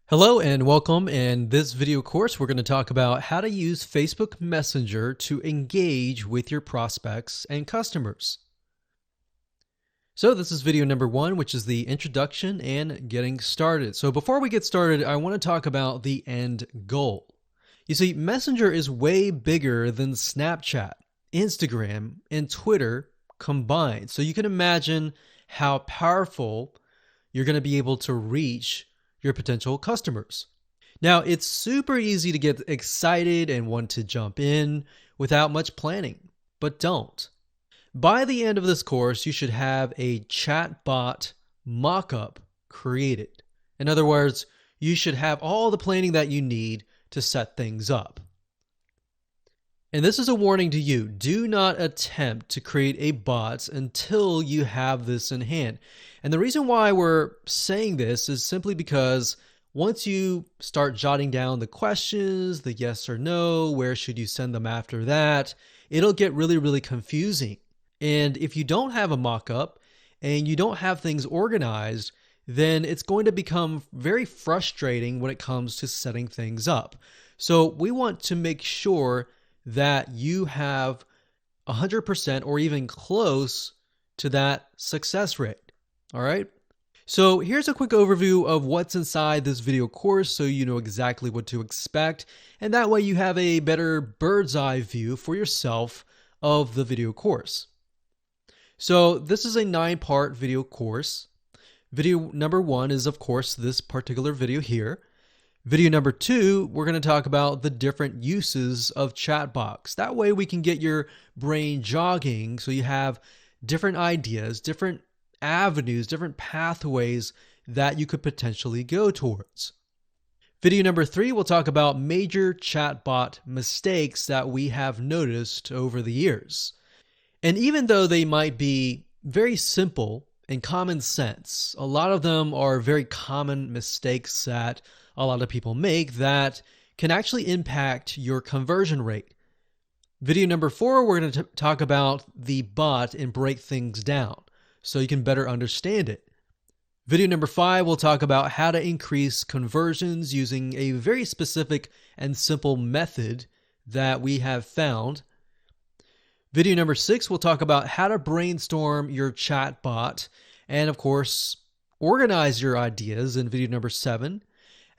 Hello and welcome. In this video course, we're going to talk about how to use Facebook Messenger to engage with your prospects and customers. So this is video number 1, which is the introduction and getting started. So before we get started, I want to talk about the end goal. You see, Messenger is way bigger than Snapchat, Instagram, and Twitter combined. So you can imagine how powerful you're going to be able to reach your potential customers. Now, it's super easy to get excited and want to jump in without much planning, but don't. By the end of this course, you should have a chatbot mockup created. In other words, you should have all the planning that you need to set things up. And this is a warning to you. Do not attempt to create a bot until you have this in hand. And the reason why we're saying this is simply because once you start jotting down the questions, the yes or no, where should you send them after that, it'll get really confusing. And if you don't have a mock-up and you don't have things organized, then it's going to become very frustrating when it comes to setting things up. So we want to make sure that you have 100% or even close to that success rate. All right. So here's a quick overview of what's inside this video course so you know exactly what to expect. And that way you have a better bird's eye view for yourself of the video course. So this is a 9-part video course. Video number 1 is, of course, this particular video here. Video number 2, we're going to talk about the different uses of chatbots. That way we can get your brain jogging so you have different ideas, different avenues, different pathways that you could potentially go towards. Video number 3, we'll talk about major chatbot mistakes that we have noticed over the years. And even though they might be very simple and common sense, a lot of them are very common mistakes that a lot of people make that can actually impact your conversion rate. Video number 4, we're going to talk about the bot and break things down so you can better understand it. Video number 5, we'll talk about how to increase conversions using a very specific and simple method that we have found. Video number 6, we'll talk about how to brainstorm your chatbot and, of course, organize your ideas in video number 7.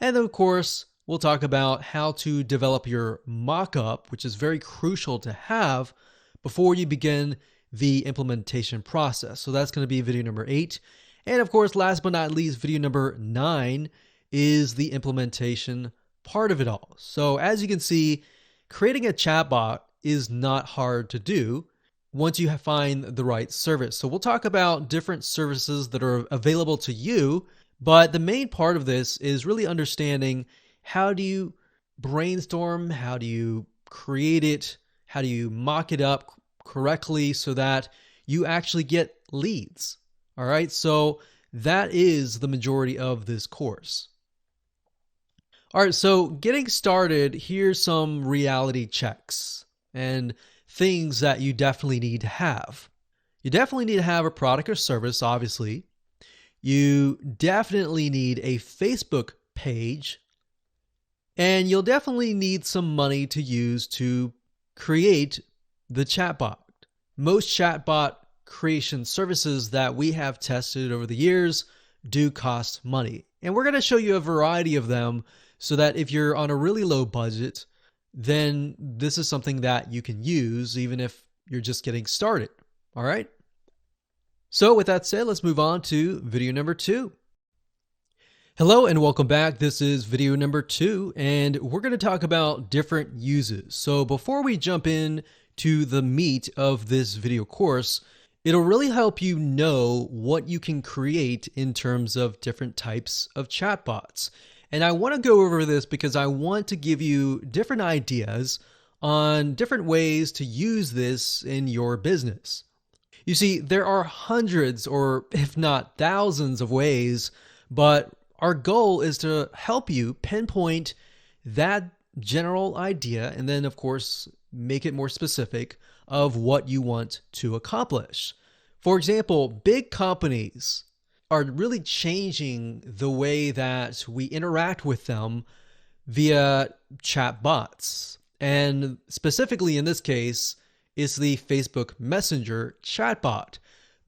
And then, of course, we'll talk about how to develop your mock-up, which is very crucial to have before you begin the implementation process. So that's going to be video number 8. And of course, last but not least, video number 9 is the implementation part of it all. So as you can see, creating a chatbot is not hard to do once you find the right service. So we'll talk about different services that are available to you. But the main part of this is really understanding how do you brainstorm, how do you create it, how do you mock it up correctly so that you actually get leads. All right, so that is the majority of this course. All right, so getting started, here's some reality checks and things that you definitely need to have. You definitely need to have a product or service, obviously. You definitely need a Facebook page, and you'll definitely need some money to use to create the chatbot. Most chatbot creation services that we have tested over the years do cost money. And we're going to show you a variety of them so that if you're on a really low budget, then this is something that you can use even if you're just getting started. All right. So with that said, let's move on to video number 2. Hello and welcome back. This is video number 2, and we're going to talk about different uses. So before we jump in to the meat of this video course, it'll really help you know what you can create in terms of different types of chatbots. And I want to go over this because I want to give you different ideas on different ways to use this in your business. You see, there are hundreds or if not thousands of ways, but our goal is to help you pinpoint that general idea and then, of course, make it more specific of what you want to accomplish. For example, big companies are really changing the way that we interact with them via chat bots. And specifically in this case, it's the Facebook Messenger chatbot.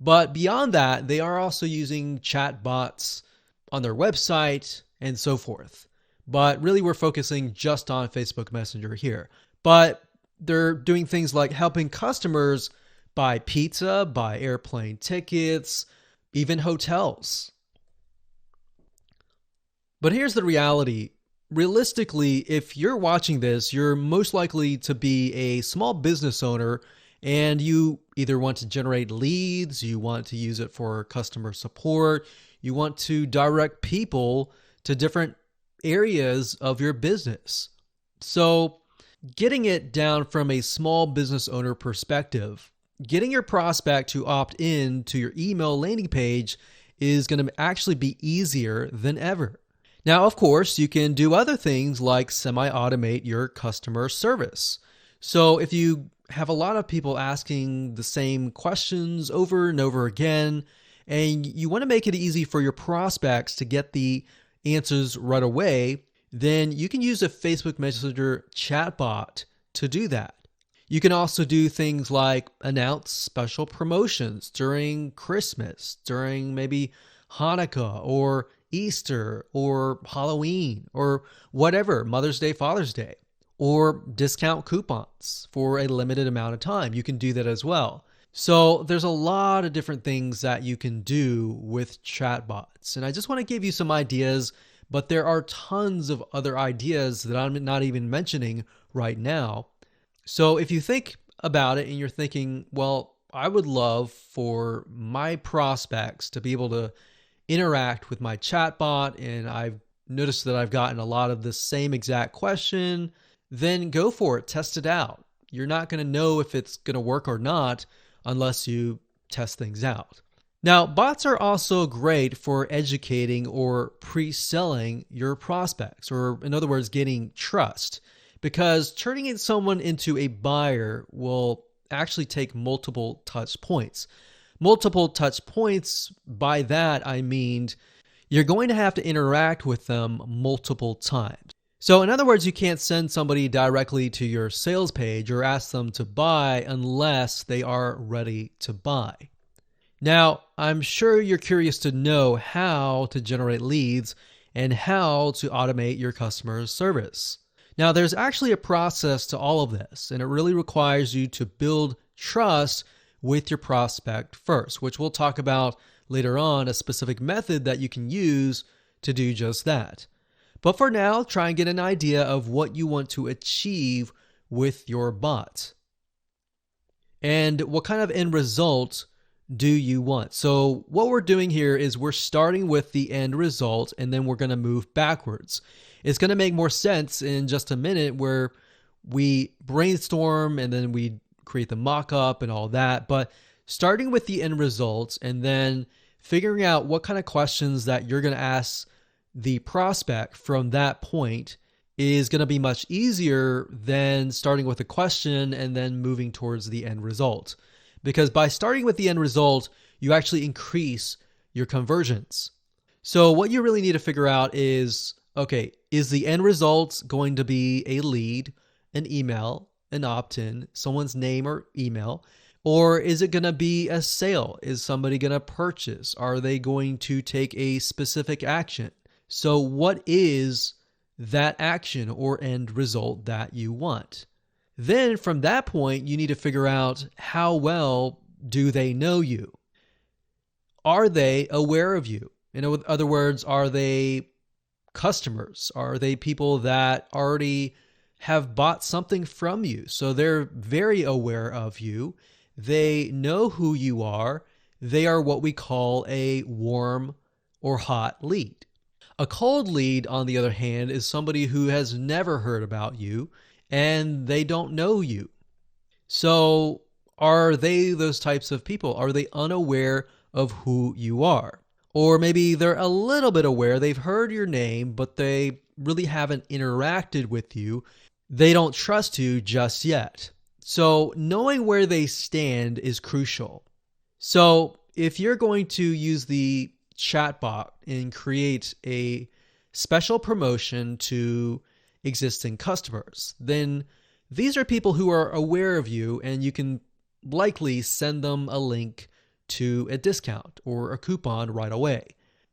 But beyond that, they are also using chat bots on their website and so forth. But really, we're focusing just on Facebook Messenger here. But they're doing things like helping customers buy pizza, buy airplane tickets, even hotels. But here's the reality. Realistically, if you're watching this, you're most likely to be a small business owner and you either want to generate leads, you want to use it for customer support, you want to direct people to different areas of your business. So, getting it down from a small business owner perspective, getting your prospect to opt in to your email landing page is going to actually be easier than ever. Now, of course, you can do other things like semi-automate your customer service. So if you have a lot of people asking the same questions over and over again, and you want to make it easy for your prospects to get the answers right away, then you can use a Facebook Messenger chatbot to do that. You can also do things like announce special promotions during Christmas, during maybe Hanukkah or Easter or Halloween or whatever, Mother's Day, Father's Day, or discount coupons for a limited amount of time. You can do that as well. So there's a lot of different things that you can do with chatbots. And I just want to give you some ideas, but there are tons of other ideas that I'm not even mentioning right now. So if you think about it and you're thinking, well, I would love for my prospects to be able to interact with my chatbot, and I've noticed that I've gotten a lot of the same exact question, then go for it. Test it out. You're not going to know if it's going to work or not unless you test things out. Now, bots are also great for educating or pre-selling your prospects, or in other words, getting trust, because turning someone into a buyer will actually take multiple touch points. Multiple touch points, by that I mean you're going to have to interact with them multiple times. So in other words, you can't send somebody directly to your sales page or ask them to buy unless they are ready to buy. Now, I'm sure you're curious to know how to generate leads and how to automate your customer service. Now, there's actually a process to all of this, and it really requires you to build trust with your prospect first, which we'll talk about later on, a specific method that you can use to do just that. But for now, try and get an idea of what you want to achieve with your bot. And what kind of end result do you want? So what we're doing here is we're starting with the end result and then we're going to move backwards. It's going to make more sense in just a minute where we brainstorm and then we create the mock-up and all that. But starting with the end results and then figuring out what kind of questions that you're going to ask the prospect from that point is going to be much easier than starting with a question and then moving towards the end result. Because by starting with the end result, you actually increase your conversions. So what you really need to figure out is, okay, is the end result going to be a lead, an email, an opt-in, someone's name or email, or is it going to be a sale? Is somebody going to purchase? Are they going to take a specific action? So what is that action or end result that you want? Then from that point, you need to figure out how well do they know you? Are they aware of you? In other words, are they customers? Are they people that already have bought something from you? So they're very aware of you. They know who you are. They are what we call a warm or hot lead. A cold lead, on the other hand, is somebody who has never heard about you and they don't know you. So are they those types of people? Are they unaware of who you are? Or maybe they're a little bit aware. They've heard your name, but they really haven't interacted with you. They don't trust you just yet. So knowing where they stand is crucial. So if you're going to use the chatbot and create a special promotion to existing customers, then these are people who are aware of you, and you can likely send them a link to a discount or a coupon right away.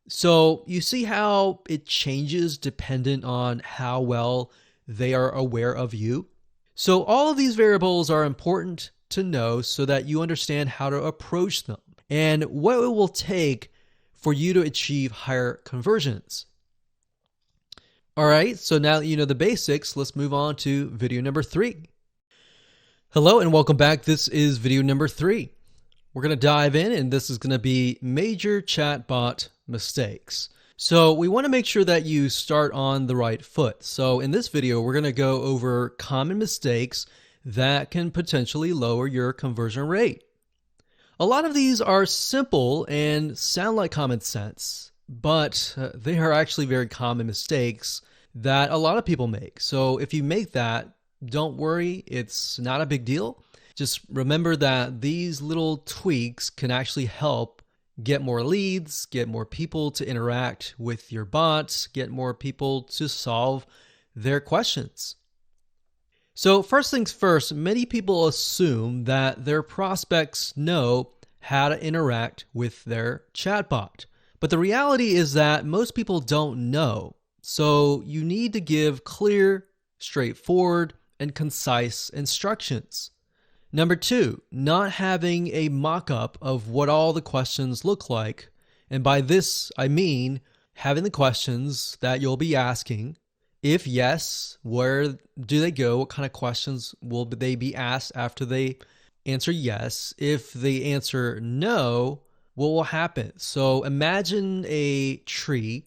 So you see how it changes dependent on how well they are aware of you. So all of these variables are important to know so that you understand how to approach them and what it will take for you to achieve higher conversions. All right, so now that you know the basics, let's move on to video number 3. Hello and welcome back. This is video number 3. We're going to dive in, and this is going to be major chatbot mistakes. So we want to make sure that you start on the right foot. So in this video, we're going to go over common mistakes that can potentially lower your conversion rate. A lot of these are simple and sound like common sense, but they are actually very common mistakes that a lot of people make. So if you make that, don't worry, it's not a big deal. Just remember that these little tweaks can actually help get more leads, get more people to interact with your bots, get more people to solve their questions. So first things first, many people assume that their prospects know how to interact with their chatbot. But the reality is that most people don't know. So you need to give clear, straightforward, and concise instructions. Number 2, not having a mock-up of what all the questions look like. And by this, I mean having the questions that you'll be asking. If yes, where do they go? What kind of questions will they be asked after they answer yes? If they answer no, what will happen? So imagine a tree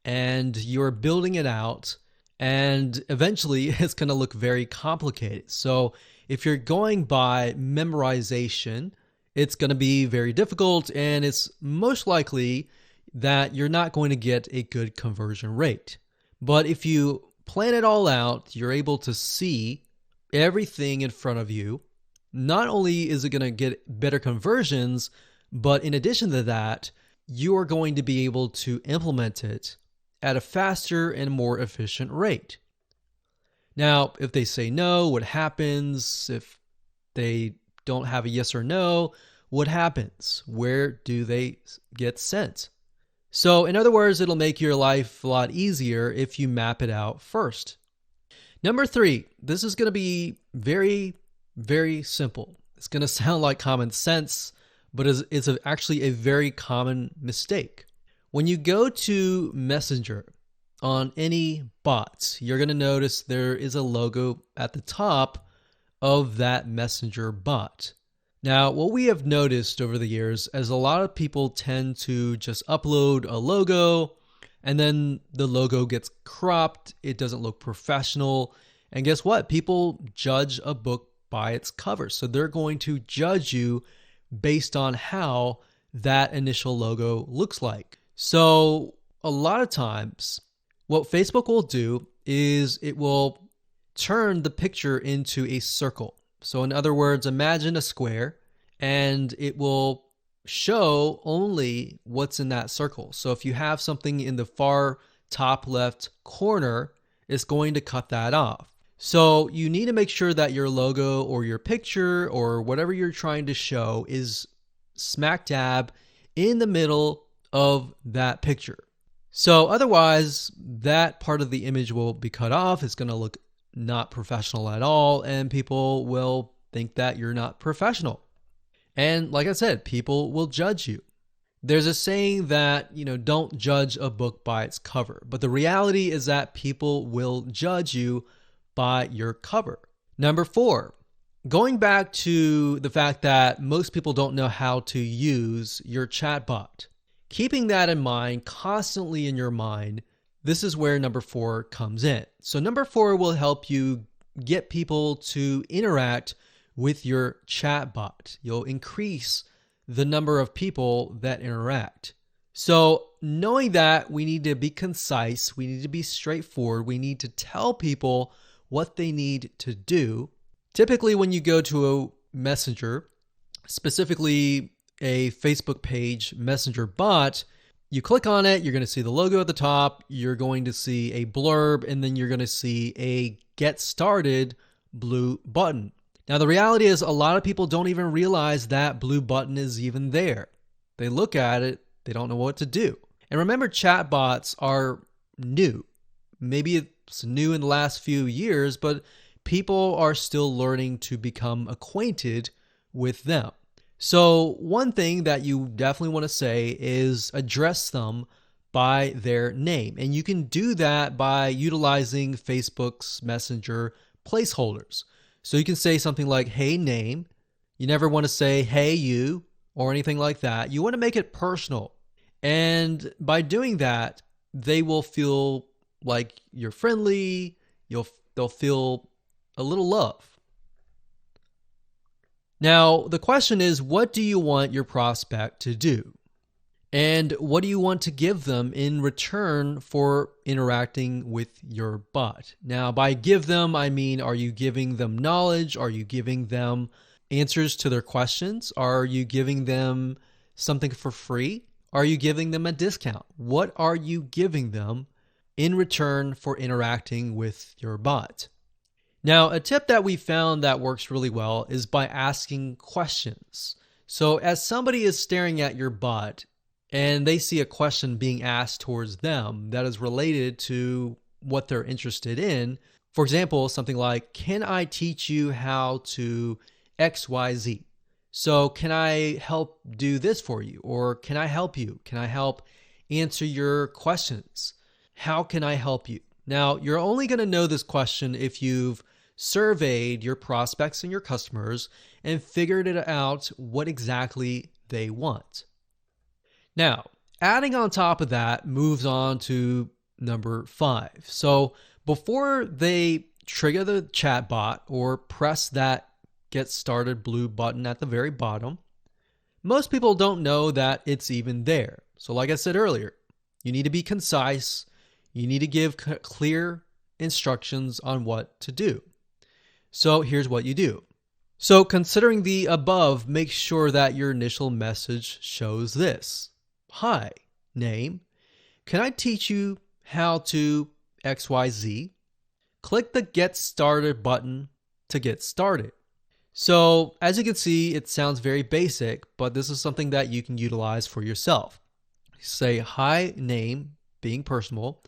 and you're building it out, and eventually it's going to look very complicated. So if you're going by memorization, it's going to be very difficult, and it's most likely that you're not going to get a good conversion rate. But if you plan it all out, you're able to see everything in front of you. Not only is it going to get better conversions, but in addition to that, you are going to be able to implement it at a faster and more efficient rate. Now, if they say no, what happens? If they don't have a yes or no, what happens? Where do they get sent? So in other words, it'll make your life a lot easier if you map it out first. Number 3, this is going to be very, very simple. It's going to sound like common sense, but it's actually a very common mistake. When you go to Messenger on any bot, you're going to notice there is a logo at the top of that Messenger bot. Now, what we have noticed over the years is a lot of people tend to just upload a logo, and then the logo gets cropped, it doesn't look professional, and guess what? People judge a book by its cover. So they're going to judge you based on how that initial logo looks like. So a lot of times, what Facebook will do is it will turn the picture into a circle. So in other words, imagine a square, and it will show only what's in that circle. So if you have something in the far top left corner, it's going to cut that off. So you need to make sure that your logo or your picture or whatever you're trying to show is smack dab in the middle of that picture. So otherwise, that part of the image will be cut off. It's going to look not professional at all, and people will think that you're not professional. And like I said, people will judge you. There's a saying that, don't judge a book by its cover. But the reality is that people will judge you by your cover. Number 4, going back to the fact that most people don't know how to use your chatbot. Keeping that in mind, constantly in your mind, this is where number 4 comes in. So number 4 will help you get people to interact with your chatbot. You'll increase the number of people that interact. So knowing that, we need to be concise, we need to be straightforward, we need to tell people what they need to do. Typically, when you go to a messenger, specifically a Facebook page messenger bot, You click on it, you're going to see the logo at the top, you're going to see a blurb, and then you're going to see a Get Started blue button. Now, the reality is a lot of people don't even realize that blue button is even there. They look at it, they don't know what to do. And remember, chatbots are new. Maybe it's new in the last few years, but people are still learning to become acquainted with them. So one thing that you definitely want to say is address them by their name. And you can do that by utilizing Facebook's Messenger placeholders. So you can say something like, hey, name. You never want to say, hey, you, or anything like that. You want to make it personal. And by doing that, they will feel like you're friendly. They'll feel a little love. Now, the question is, what do you want your prospect to do? And what do you want to give them in return for interacting with your bot? Now, by give them, I mean, are you giving them knowledge? Are you giving them answers to their questions? Are you giving them something for free? Are you giving them a discount? What are you giving them in return for interacting with your bot? Now, a tip that we found that works really well is by asking questions. So as somebody is staring at your bot and they see a question being asked towards them that is related to what they're interested in, for example, something like, can I teach you how to XYZ? So can I help do this for you? Or can I help you? Can I help answer your questions? How can I help you? Now, you're only going to know this question if you've surveyed your prospects and your customers and figured it out what exactly they want. Now, adding on top of that moves on to number 5. So before they trigger the chat bot or press that Get Started blue button at the very bottom, most people don't know that it's even there. So like I said earlier, you need to be concise. You need to give clear instructions on what to do. So here's what you do. So considering the above, make sure that your initial message shows this. Hi, name. Can I teach you how to XYZ? Click the Get Started button to get started. So as you can see, it sounds very basic, but this is something that you can utilize for yourself. Say hi, name, being personal,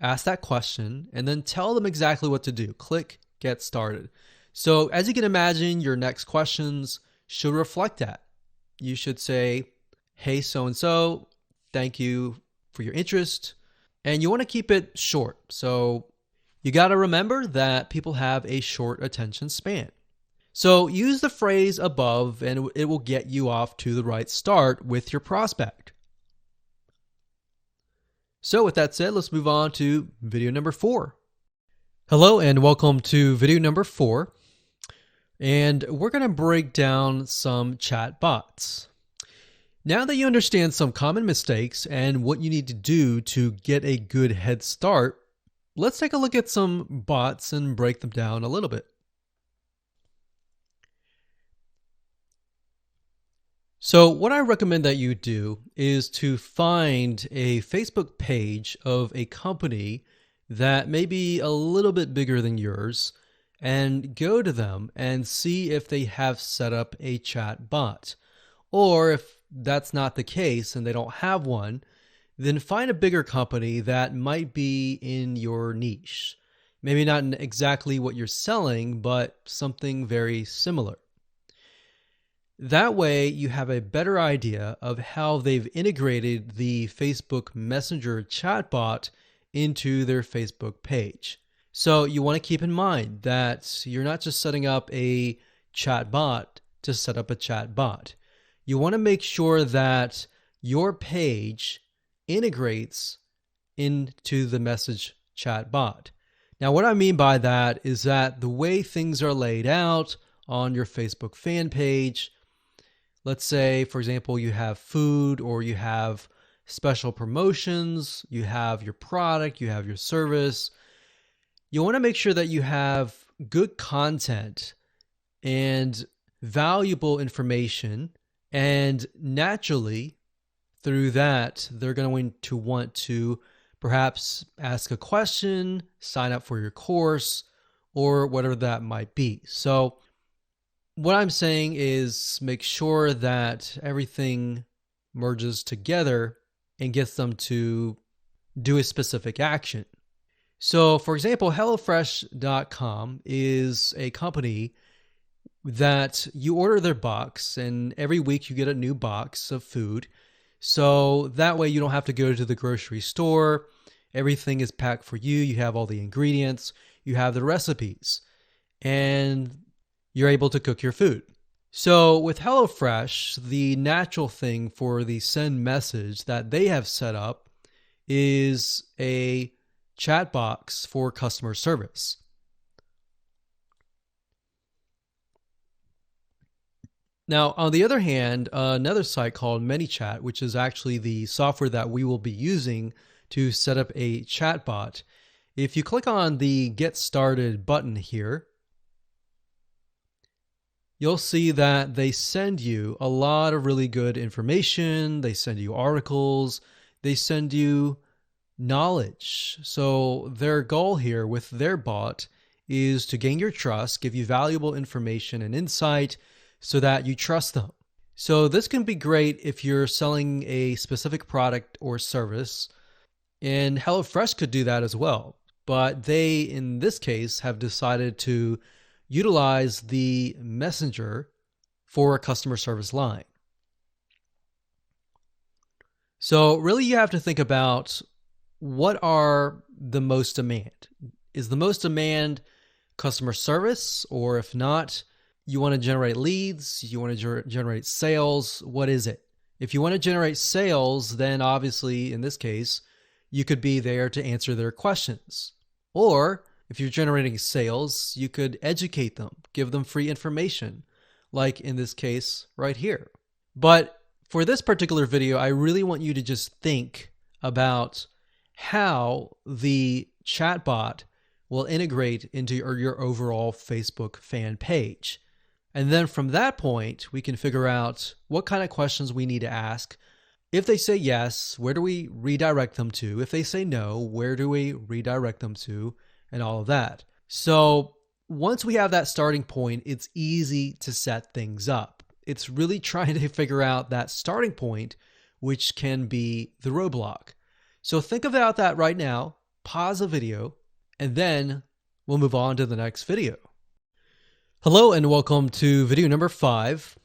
ask that question, and then tell them exactly what to do. Click Get Started. So as you can imagine, your next questions should reflect that. You should say, hey, so-and-so, thank you for your interest. And you want to keep it short. So you got to remember that people have a short attention span. So use the phrase above and it will get you off to the right start with your prospect. So with that said, let's move on to video number 4. Hello and welcome to video number 4. And we're going to break down some chat bots. Now that you understand some common mistakes and what you need to do to get a good head start, let's take a look at some bots and break them down a little bit. So what I recommend that you do is to find a Facebook page of a company that may be a little bit bigger than yours and go to them and see if they have set up a chat bot. Or if that's not the case and they don't have one, then find a bigger company that might be in your niche. Maybe not exactly what you're selling, but something very similar. That way you have a better idea of how they've integrated the Facebook Messenger chatbot into their Facebook page. So you want to keep in mind that you're not just setting up a chatbot to set up a chatbot. You want to make sure that your page integrates into the message chatbot. Now, what I mean by that is that the way things are laid out on your Facebook fan page, let's say, for example, you have food or you have special promotions, you have your product, you have your service. You want to make sure that you have good content and valuable information, and naturally, through that, they're going to want to perhaps ask a question, sign up for your course, or whatever that might be. So what I'm saying is make sure that everything merges together and gets them to do a specific action. So, for example, HelloFresh.com is a company that you order their box, and every week you get a new box of food. So that way you don't have to go to the grocery store. Everything is packed for you. You have all the ingredients, you have the recipes, and you're able to cook your food. So with HelloFresh, the natural thing for the send message that they have set up is a chat box for customer service. Now, on the other hand, another site called ManyChat, which is actually the software that we will be using to set up a chatbot, if you click on the Get Started button here, you'll see that they send you a lot of really good information. They send you articles. They send you knowledge. So their goal here with their bot is to gain your trust, give you valuable information and insight so that you trust them. So this can be great if you're selling a specific product or service, and HelloFresh could do that as well. But they, in this case, have decided to utilize the messenger for a customer service line. So really you have to think about what are the most demand. Is the most demand customer service? Or if not, you want to generate leads, you want to generate sales, what is it? If you want to generate sales, then obviously in this case, you could be there to answer their questions. Or if you're generating sales, you could educate them, give them free information, like in this case right here. But for this particular video, I really want you to just think about how the chatbot will integrate into your overall Facebook fan page. And then from that point, we can figure out what kind of questions we need to ask. If they say yes, where do we redirect them to? If they say no, where do we redirect them to? And all of that. So once we have that starting point, it's easy to set things up. It's really trying to figure out that starting point, which can be the roadblock. So think about that right now, pause the video, and then we'll move on to the next video. Hello and welcome to video number 5.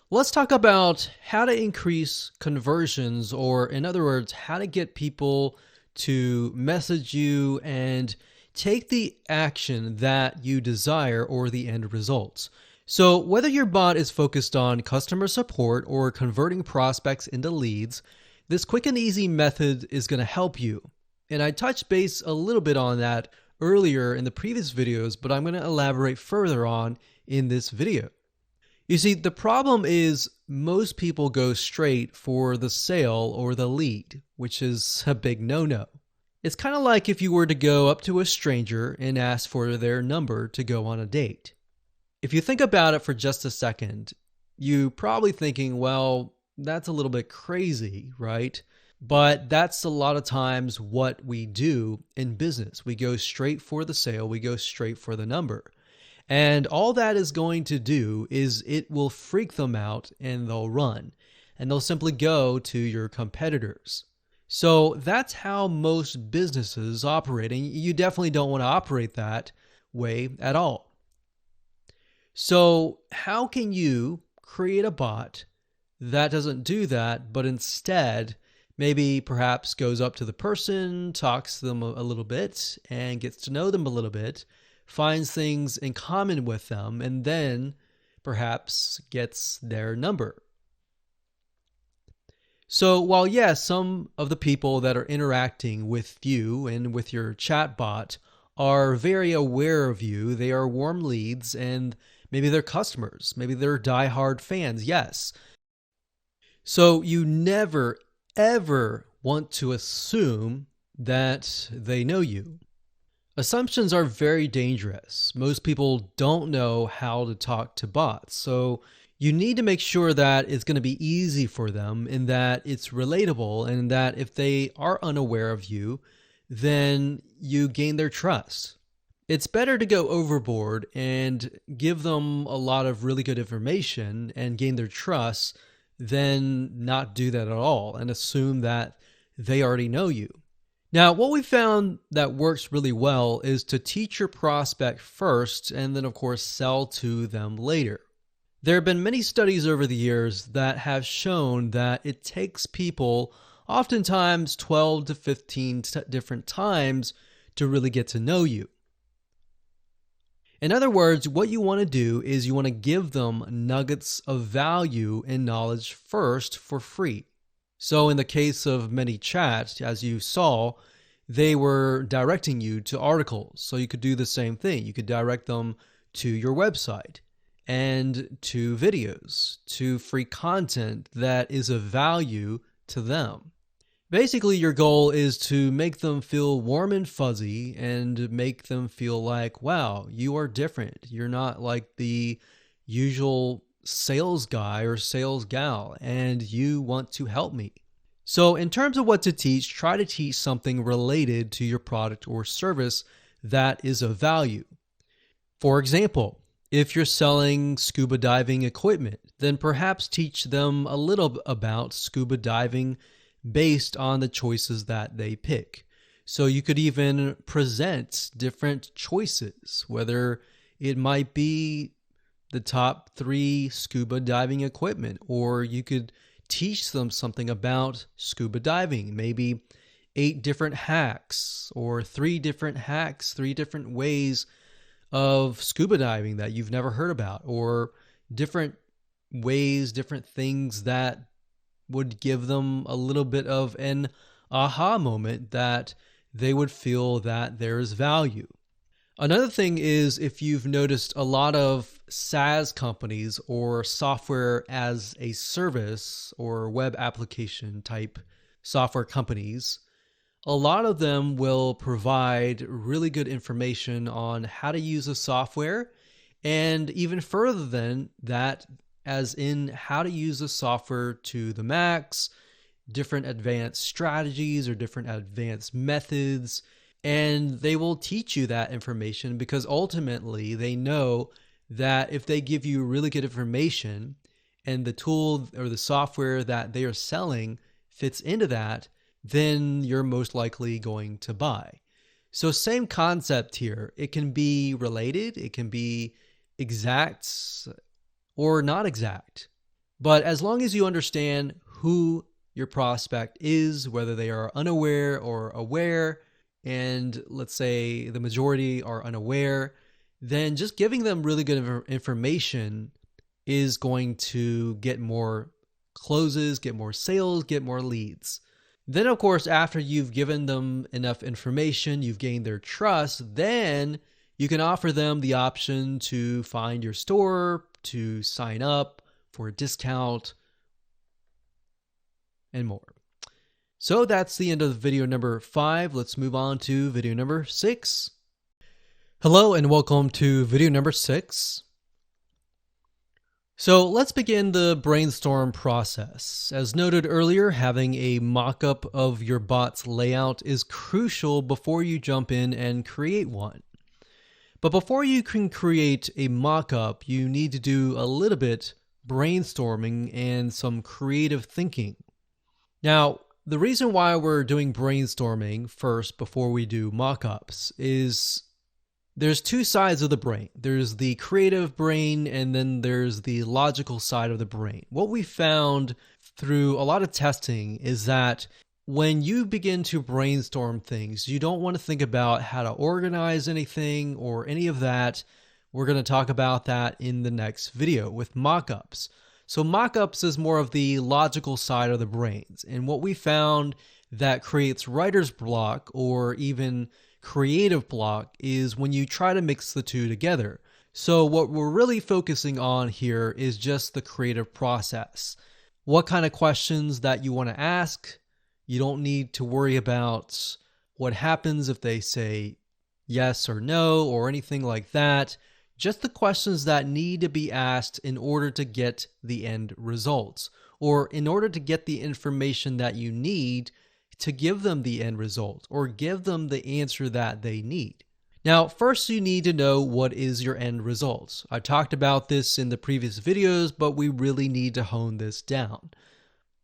Let's talk about how to increase conversions, or in other words, how to get people to message you and take the action that you desire or the end results. So whether your bot is focused on customer support or converting prospects into leads, this quick and easy method is going to help you. And I touched base a little bit on that earlier in the previous videos, but I'm going to elaborate further on in this video. You see, the problem is most people go straight for the sale or the lead, which is a big no-no. It's kind of like if you were to go up to a stranger and ask for their number to go on a date. If you think about it for just a second, you're probably thinking, well, that's a little bit crazy, right? But that's a lot of times what we do in business. We go straight for the sale, we go straight for the number. And all that is going to do is it will freak them out and they'll run. And they'll simply go to your competitors. So that's how most businesses operate. And you definitely don't want to operate that way at all. So how can you create a bot that doesn't do that, but instead maybe perhaps goes up to the person, talks to them a little bit, and gets to know them a little bit, finds things in common with them, and then perhaps gets their number? So while yes, some of the people that are interacting with you and with your chatbot are very aware of you, they are warm leads, and maybe they're customers, maybe they're diehard fans, yes. So you never, ever want to assume that they know you. Assumptions are very dangerous. Most people don't know how to talk to bots. So You need to make sure that it's going to be easy for them and that it's relatable, and that if they are unaware of you, then you gain their trust. It's better to go overboard and give them a lot of really good information and gain their trust than not do that at all and assume that they already know you. Now, what we found that works really well is to teach your prospect first and then, of course, sell to them later. There have been many studies over the years that have shown that it takes people oftentimes 12 to 15 different times to really get to know you. In other words, what you want to do is you want to give them nuggets of value and knowledge first for free. So in the case of ManyChat, as you saw, they were directing you to articles. So you could do the same thing. You could direct them to your website and to videos, to free content that is of value to them. Basically, your goal is to make them feel warm and fuzzy and make them feel like, wow, you are different. You're not like the usual sales guy or sales gal, and you want to help me. So in terms of what to teach, try to teach something related to your product or service that is of value. For example, if you're selling scuba diving equipment, then perhaps teach them a little about scuba diving based on the choices that they pick. So you could even present different choices, whether it might be the top 3 scuba diving equipment, or you could teach them something about scuba diving, maybe 8 different hacks or 3 different hacks, 3 different ways of scuba diving that you've never heard about, or different ways, different things that would give them a little bit of an aha moment that they would feel that there is value. Another thing is, if you've noticed, a lot of SaaS companies or software as a service or web application type software companies, a lot of them will provide really good information on how to use a software, and even further than that, as in how to use the software to the max, different advanced strategies or different advanced methods. And they will teach you that information because ultimately they know that if they give you really good information and the tool or the software that they are selling fits into that, then you're most likely going to buy. So same concept here. It can be related, it can be exact or not exact. But as long as you understand who your prospect is, whether they are unaware or aware, and let's say the majority are unaware, then just giving them really good information is going to get more closes, get more sales, get more leads. Then, of course, after you've given them enough information, you've gained their trust, then you can offer them the option to find your store, to sign up for a discount, and more. So that's the end of video number 5. Let's move on to video number 6. Hello and welcome to video number 6. So let's begin the brainstorm process. As noted earlier, having a mock-up of your bot's layout is crucial before you jump in and create one. But before you can create a mock-up, you need to do a little bit brainstorming and some creative thinking. Now, the reason why we're doing brainstorming first before we do mock-ups is there's 2 sides of the brain. There's the creative brain and then there's the logical side of the brain. What we found through a lot of testing is that when you begin to brainstorm things, you don't want to think about how to organize anything or any of that. We're going to talk about that in the next video with mock-ups. So mock-ups is more of the logical side of the brains. And what we found that creates writer's block or even creative block is when you try to mix the 2 together. So what we're really focusing on here is just the creative process. What kind of questions that you want to ask. You don't need to worry about what happens if they say yes or no or anything like that. just the questions that need to be asked in order to get the end results, or in order to get the information that you need to give them the end result, or give them the answer that they need. Now, first you need to know what is your end result. I talked about this in the previous videos, but we really need to hone this down.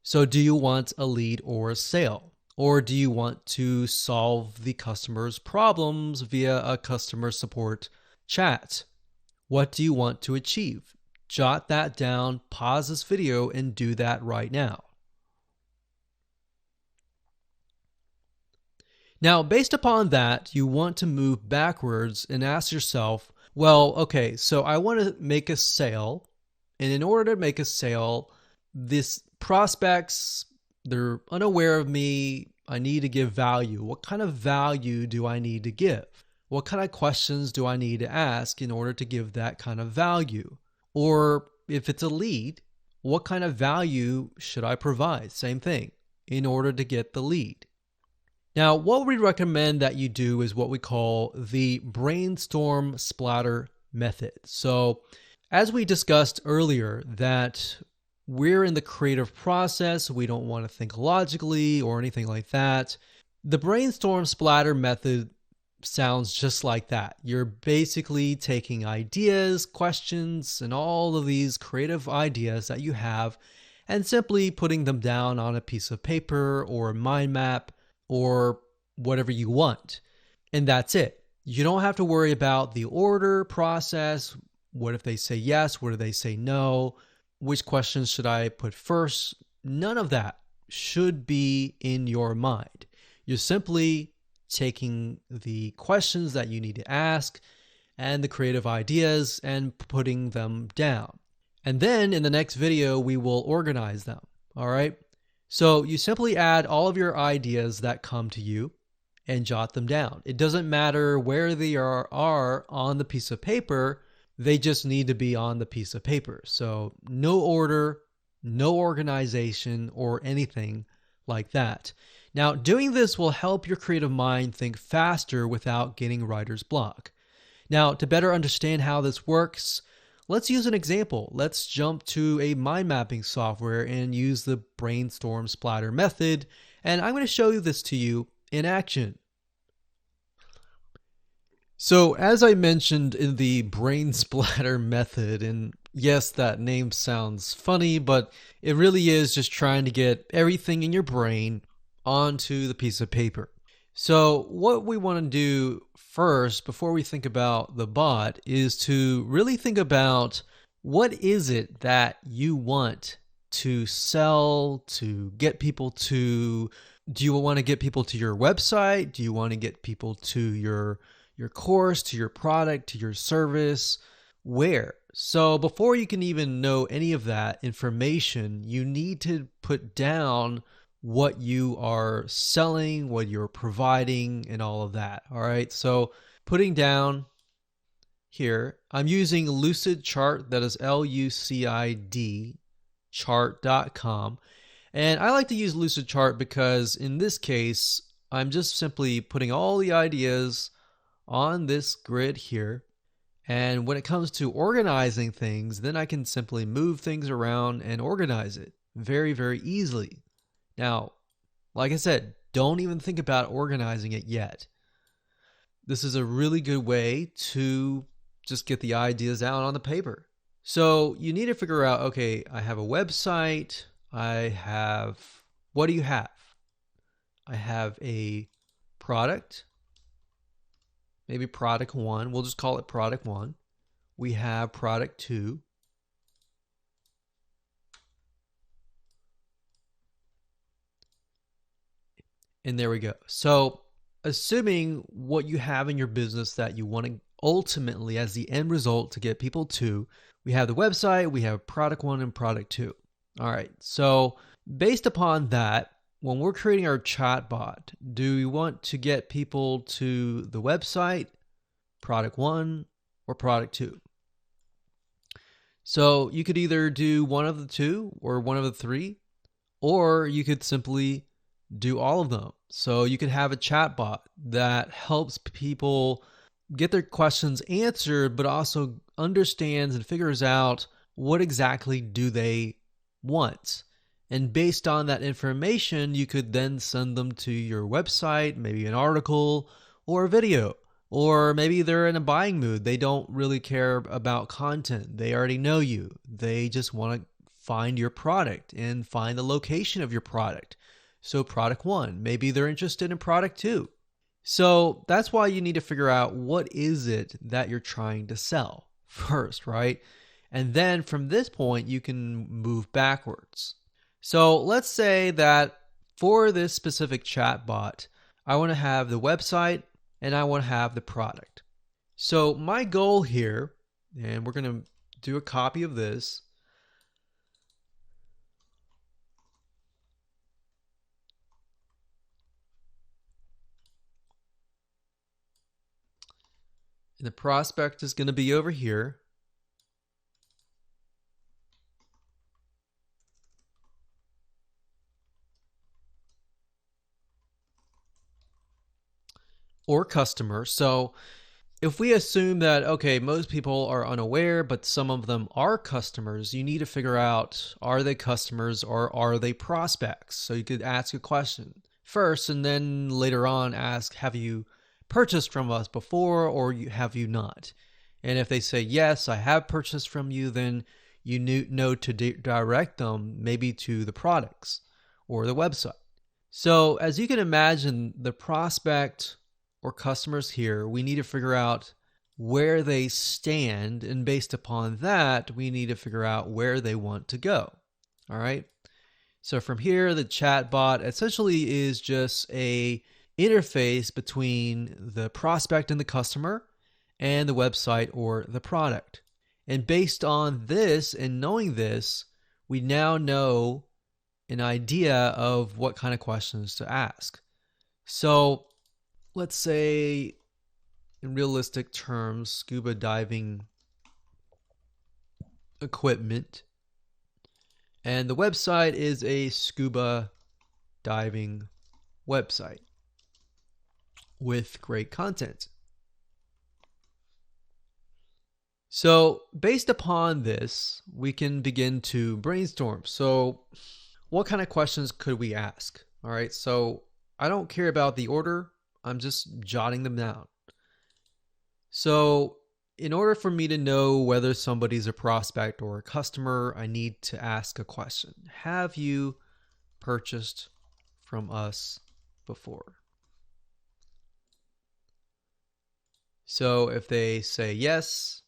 So do you want a lead or a sale? Or do you want to solve the customer's problems via a customer support chat? What do you want to achieve? Jot that down, pause this video, and do that right now. Now, based upon that, you want to move backwards and ask yourself, well, okay, so I want to make a sale. And in order to make a sale, this prospects, they're unaware of me. I need to give value. What kind of value do I need to give? What kind of questions do I need to ask in order to give that kind of value? Or if it's a lead, what kind of value should I provide? Same thing, in order to get the lead. Now, what we recommend that you do is what we call the brainstorm splatter method. So, as we discussed earlier, that we're in the creative process, we don't want to think logically or anything like that. The brainstorm splatter method sounds just like that. You're basically taking ideas, questions, and all of these creative ideas that you have and simply putting them down on a piece of paper or a mind map or whatever you want. And that's it. You don't have to worry about the order process. What if they say yes? What if they say no? Which questions should I put first? None of that should be in your mind. You're simply taking the questions that you need to ask and the creative ideas and putting them down. And then in the next video, we will organize them. All right. So you simply add all of your ideas that come to you and jot them down. It doesn't matter where they are on the piece of paper. They just need to be on the piece of paper. So no order, no organization, or anything like that. Now, doing this will help your creative mind think faster without getting writer's block. Now, to better understand how this works, let's use an example. Let's jump to a mind mapping software and use the brainstorm splatter method. And I'm going to show you this to you in action. So as I mentioned in the brain splatter method, and yes, that name sounds funny, but it really is just trying to get everything in your brain onto the piece of paper. So what we want to do first, before we think about the bot, is to really think about what is it that you want to sell, to get people to. Do you want to get people to your website? Do you want to get people to your course, to your product, to your service? Where? So before you can even know any of that information, you need to put down what you are selling, what you're providing, and all of that. All right. So putting down here, I'm using Lucid Chart. That is LUCID chart.com. And I like to use Lucid Chart because in this case, I'm just simply putting all the ideas on this grid here. And when it comes to organizing things, then I can simply move things around and organize it very, very easily. Now, like I said, don't even think about organizing it yet. This is a really good way to just get the ideas out on the paper. So you need to figure out, okay, I have a website. What do you have? I have a product, maybe product 1. We'll just call it product 1. We have product 2. And there we go. So assuming what you have in your business that you want to ultimately as the end result to get people to, we have the website, we have product 1 and product 2. All right. So based upon that, when we're creating our chatbot, do we want to get people to the website, product 1, or product 2? So you could either do one of the 2 or one of the 3, or you could simply do all of them. So you could have a chatbot that helps people get their questions answered, but also understands and figures out what exactly do they want. And based on that information, you could then send them to your website, maybe an article or a video. Or maybe they're in a buying mood. They don't really care about content. They already know you. They just want to find your product and find the location of your product. So product 1, maybe they're interested in product 2. So that's why you need to figure out what is it that you're trying to sell first, right? And then from this point, you can move backwards. So let's say that for this specific chatbot, I want to have the website and I want to have the product. So my goal here, and we're going to do a copy of this. And the prospect is going to be over here. Or customer. So if we assume that, okay, most people are unaware, but some of them are customers, you need to figure out, are they customers or are they prospects? So you could ask a question first and then later on ask, have you purchased from us before or have you not? And if they say, yes, I have purchased from you, then you know to direct them maybe to the products or the website. So as you can imagine, the prospect or customers here, we need to figure out where they stand, and based upon that, we need to figure out where they want to go. All right. So from here, the chatbot essentially is just a interface between the prospect and the customer and the website or the product. And based on this and knowing this, we now know an idea of what kind of questions to ask. So let's say, in realistic terms, scuba diving equipment. And the website is a scuba diving website with great content. So based upon this, we can begin to brainstorm. So what kind of questions could we ask? All right, so I don't care about the order. I'm just jotting them down. So in order for me to know whether somebody's a prospect or a customer, I need to ask a question. Have you purchased from us before? So if they say yes,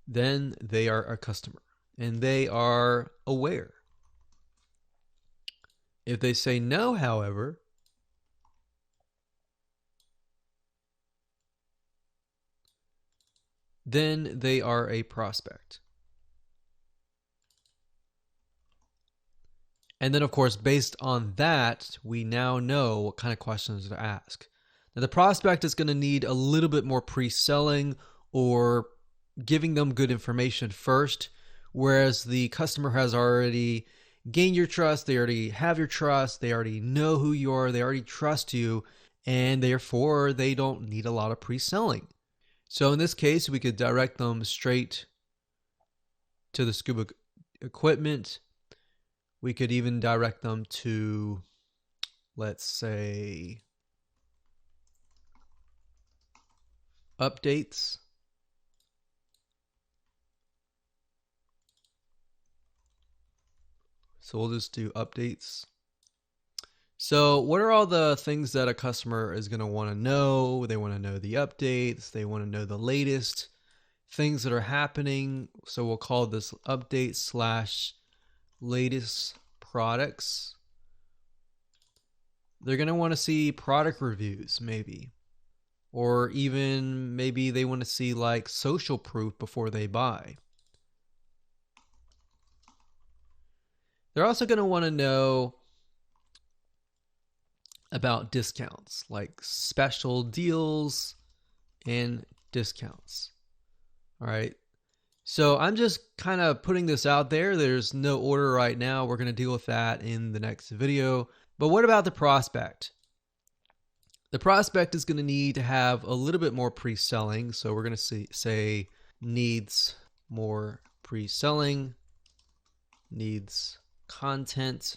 then they are a customer and they are aware. If they say no, however, then they are a prospect. And then, of course, based on that, we now know what kind of questions to ask. Now, the prospect is going to need a little bit more pre-selling or giving them good information first, whereas the customer has already gained your trust, they already have your trust, they already know who you are, they already trust you, and therefore they don't need a lot of pre-selling. So in this case, we could direct them straight to the scuba equipment. We could even direct them to, let's say, updates. So we'll just do updates. So what are all the things that a customer is going to want to know? They want to know the updates. They want to know the latest things that are happening. So we'll call this update / latest products. They're going to want to see product reviews maybe. Or even maybe they want to see like social proof before they buy. They're also going to want to know about discounts, like special deals and discounts. All right. So I'm just kind of putting this out there. There's no order right now. We're going to deal with that in the next video. But what about the prospect? The prospect is going to need to have a little bit more pre-selling. So we're going to say needs more pre-selling, needs content.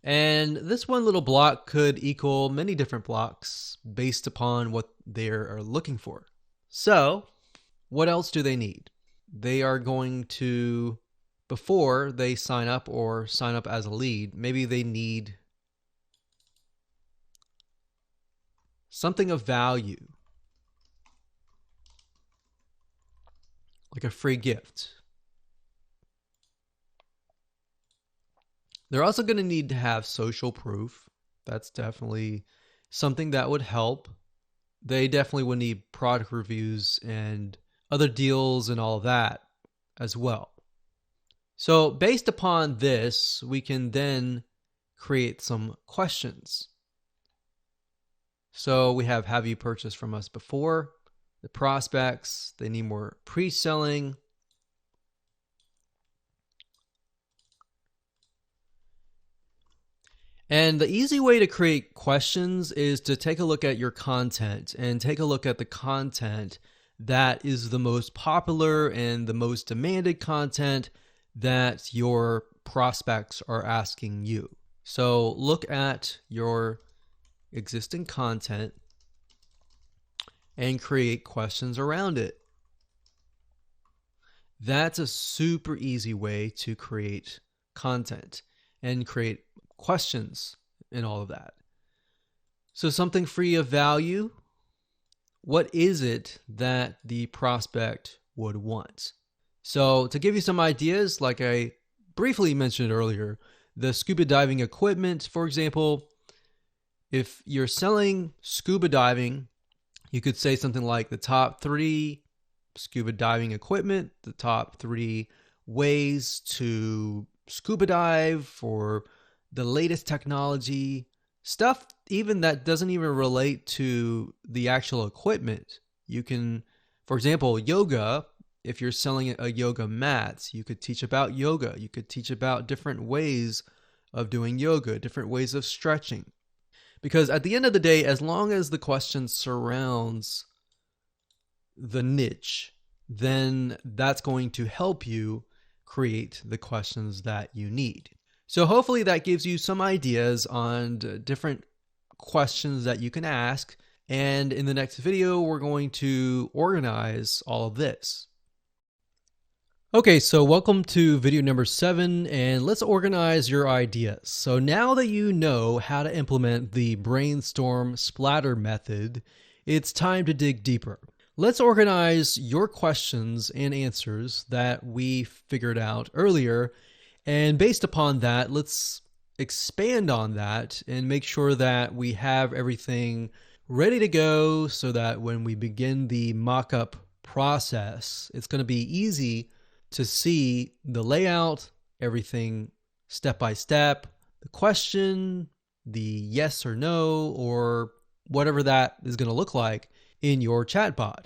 And this one little block could equal many different blocks based upon what they are looking for. So what else do they need? They are going to, before they sign up or sign up as a lead, maybe they need something of value, like a free gift. They're also going to need to have social proof. That's definitely something that would help. They definitely would need product reviews and other deals and all of that as well. So based upon this, we can then create some questions. So we have you purchased from us before? The prospects, they need more pre-selling. And the easy way to create questions is to take a look at your content and take a look at the content that is the most popular and the most demanded content that your prospects are asking you. So look at your existing content and create questions around it. That's a super easy way to create content and create questions and all of that. So something free of value, what is it that the prospect would want? So to give you some ideas, like I briefly mentioned earlier, the scuba diving equipment, for example, if you're selling scuba diving, you could say something like the top 3 scuba diving equipment, the top 3 ways to scuba dive for the latest technology, stuff even that doesn't even relate to the actual equipment. You can, for example, yoga, if you're selling a yoga mat, you could teach about yoga. You could teach about different ways of doing yoga, different ways of stretching. Because at the end of the day, as long as the question surrounds the niche, then that's going to help you create the questions that you need. So hopefully that gives you some ideas on different questions that you can ask. And in the next video, we're going to organize all of this. Okay, so welcome to video number 7, and let's organize your ideas. So now that you know how to implement the brainstorm splatter method, it's time to dig deeper. Let's organize your questions and answers that we figured out earlier. And based upon that, let's expand on that and make sure that we have everything ready to go so that when we begin the mock-up process, it's going to be easy to see the layout, everything step by step, the question, the yes or no, or whatever that is going to look like in your chatbot.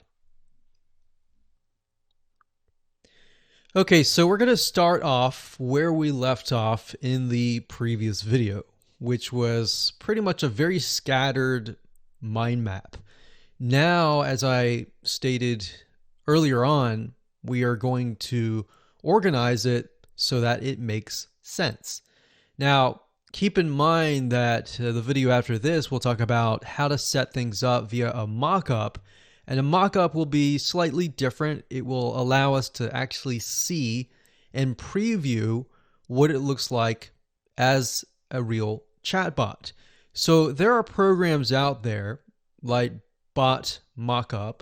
Okay, so we're going to start off where we left off in the previous video, which was pretty much a very scattered mind map. Now, as I stated earlier on, we are going to organize it so that it makes sense. Now, keep in mind that the video after this will talk about how to set things up via a mock-up. And a mock-up will be slightly different. It will allow us to actually see and preview what it looks like as a real chatbot. So there are programs out there like Bot Mockup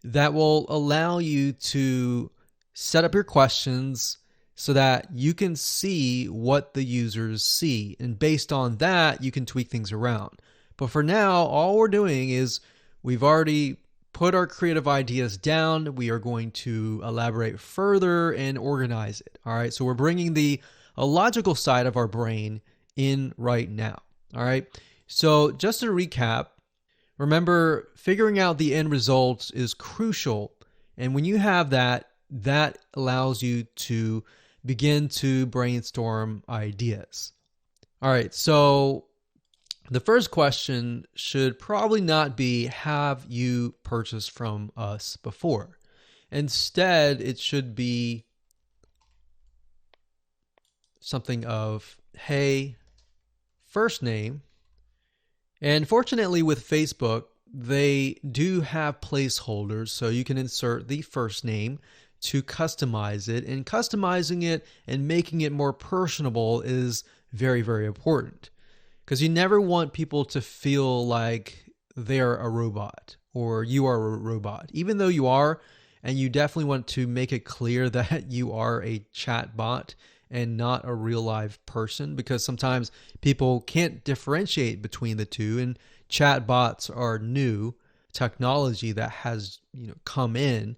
that will allow you to set up your questions so that you can see what the users see. And based on that, you can tweak things around. But for now, all we're doing is we've already put our creative ideas down. We are going to elaborate further and organize it. All right. So we're bringing the logical side of our brain in right now. All right. So just to recap, remember, figuring out the end result is crucial. And when you have that, that allows you to begin to brainstorm ideas. All right, so the first question should probably not be, have you purchased from us before? Instead, it should be something of, hey, first name. And fortunately with Facebook, they do have placeholders, so you can insert the first name to customize it. And customizing it and making it more personable is very, very important, because you never want people to feel like they're a robot or you are a robot, even though you are. And you definitely want to make it clear that you are a chat bot and not a real live person, because sometimes people can't differentiate between the two, and chat bots are new technology that has come in.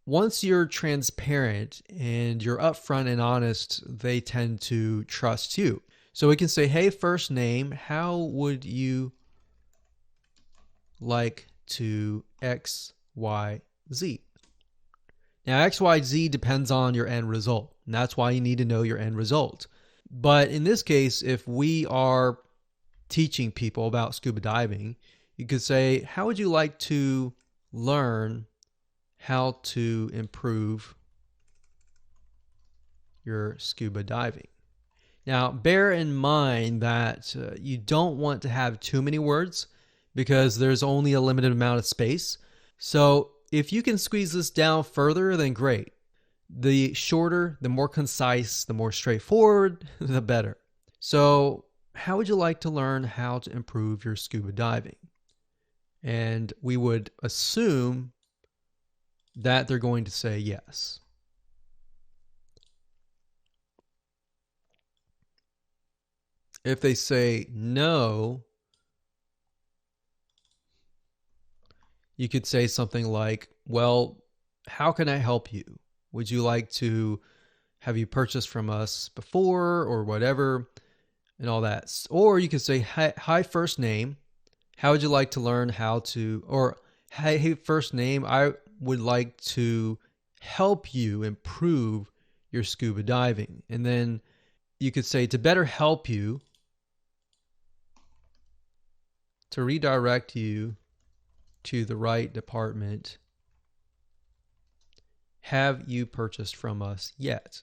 Once you're transparent and you're upfront and honest, they tend to trust you. So we can say, hey, first name, how would you like to XYZ? Now, XYZ depends on your end result, and that's why you need to know your end result. But in this case, if we are teaching people about scuba diving, you could say, how would you like to learn how to improve your scuba diving? Now, bear in mind that you don't want to have too many words, because there's only a limited amount of space. So if you can squeeze this down further, then great. The shorter, the more concise, the more straightforward, the better. So how would you like to learn how to improve your scuba diving? And we would assume that they're going to say yes. If they say no, you could say something like, well, how can I help you? Would you like to have you purchased from us before or whatever, and all that? Or you could say, hi, first name. How would you like to learn how to, or hey, first name, I would like to help you improve your scuba diving. And then you could say, to better help you, to redirect you to the right department, have you purchased from us yet?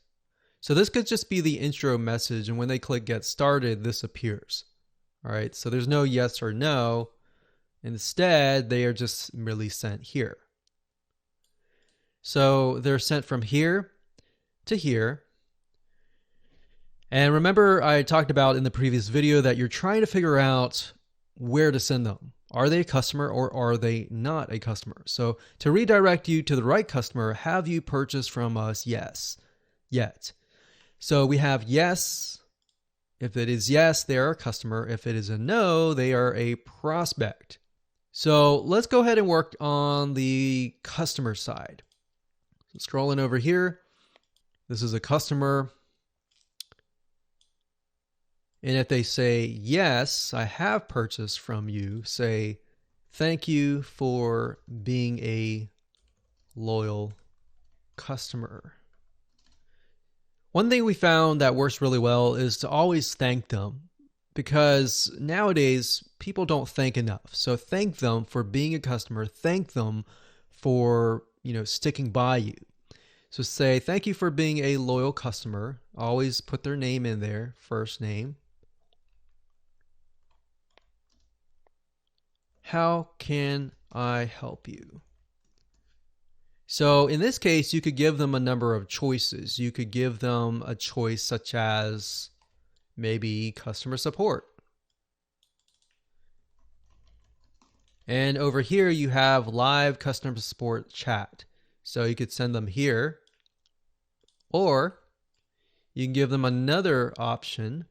So this could just be the intro message, and when they click get started, this appears. All right, so there's no yes or no. Instead, they are just merely sent here. So they're sent from here to here. And remember, I talked about in the previous video that you're trying to figure out where to send them. Are they a customer or are they not a customer? So to redirect you to the right customer, have you purchased from us? Yes, yet. So we have yes. If it is yes, they are a customer. If it is a no, they are a prospect. So let's go ahead and work on the customer side. So scrolling over here, this is a customer. And if they say, yes, I have purchased from you, say, thank you for being a loyal customer. One thing we found that works really well is to always thank them, because nowadays people don't thank enough. So thank them for being a customer. Thank them for, sticking by you. So say, thank you for being a loyal customer. Always put their name in there, first name. How can I help you? So in this case, you could give them a number of choices. You could give them a choice such as maybe customer support. And over here, you have live customer support chat. So you could send them here, or you can give them another option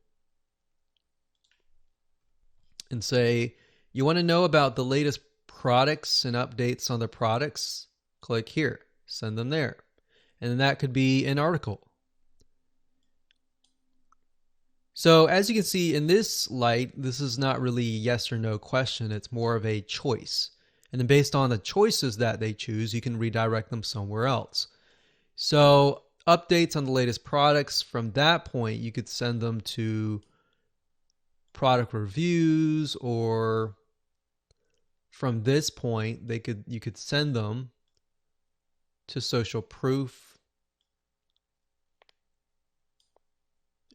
and say, you want to know about the latest products and updates on the products? Click here, send them there. And then that could be an article. So as you can see in this light, this is not really a yes or no question. It's more of a choice. And then based on the choices that they choose, you can redirect them somewhere else. So updates on the latest products, from that point, you could send them to product reviews, or from this point, you could send them to social proof,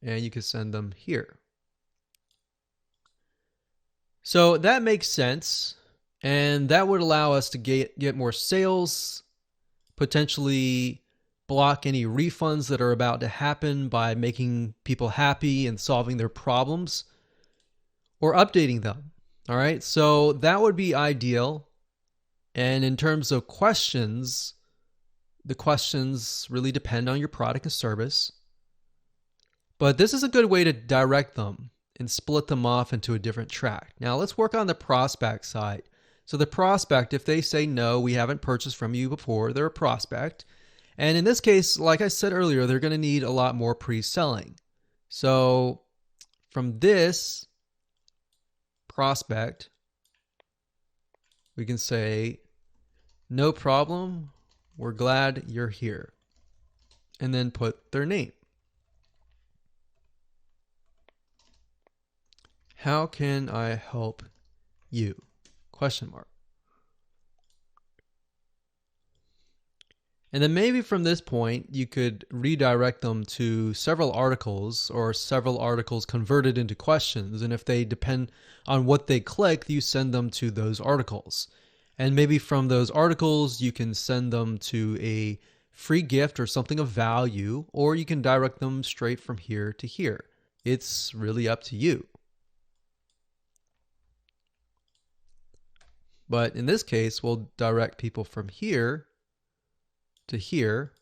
and you could send them here. So that makes sense, and that would allow us to get more sales, potentially block any refunds that are about to happen by making people happy and solving their problems, or updating them. All right, so that would be ideal. And in terms of questions, the questions really depend on your product and service. But this is a good way to direct them and split them off into a different track. Now let's work on the prospect side. So the prospect, if they say no, we haven't purchased from you before, they're a prospect. And in this case, like I said earlier, they're going to need a lot more pre-selling. So from this prospect, we can say, no problem, we're glad you're here. And then put their name. How can I help you? Question mark. And then maybe from this point, you could redirect them to several articles, or several articles converted into questions. And if they depend on what they click, you send them to those articles. And maybe from those articles, you can send them to a free gift or something of value, or you can direct them straight from here to here. It's really up to you. But in this case, we'll direct people from here to here.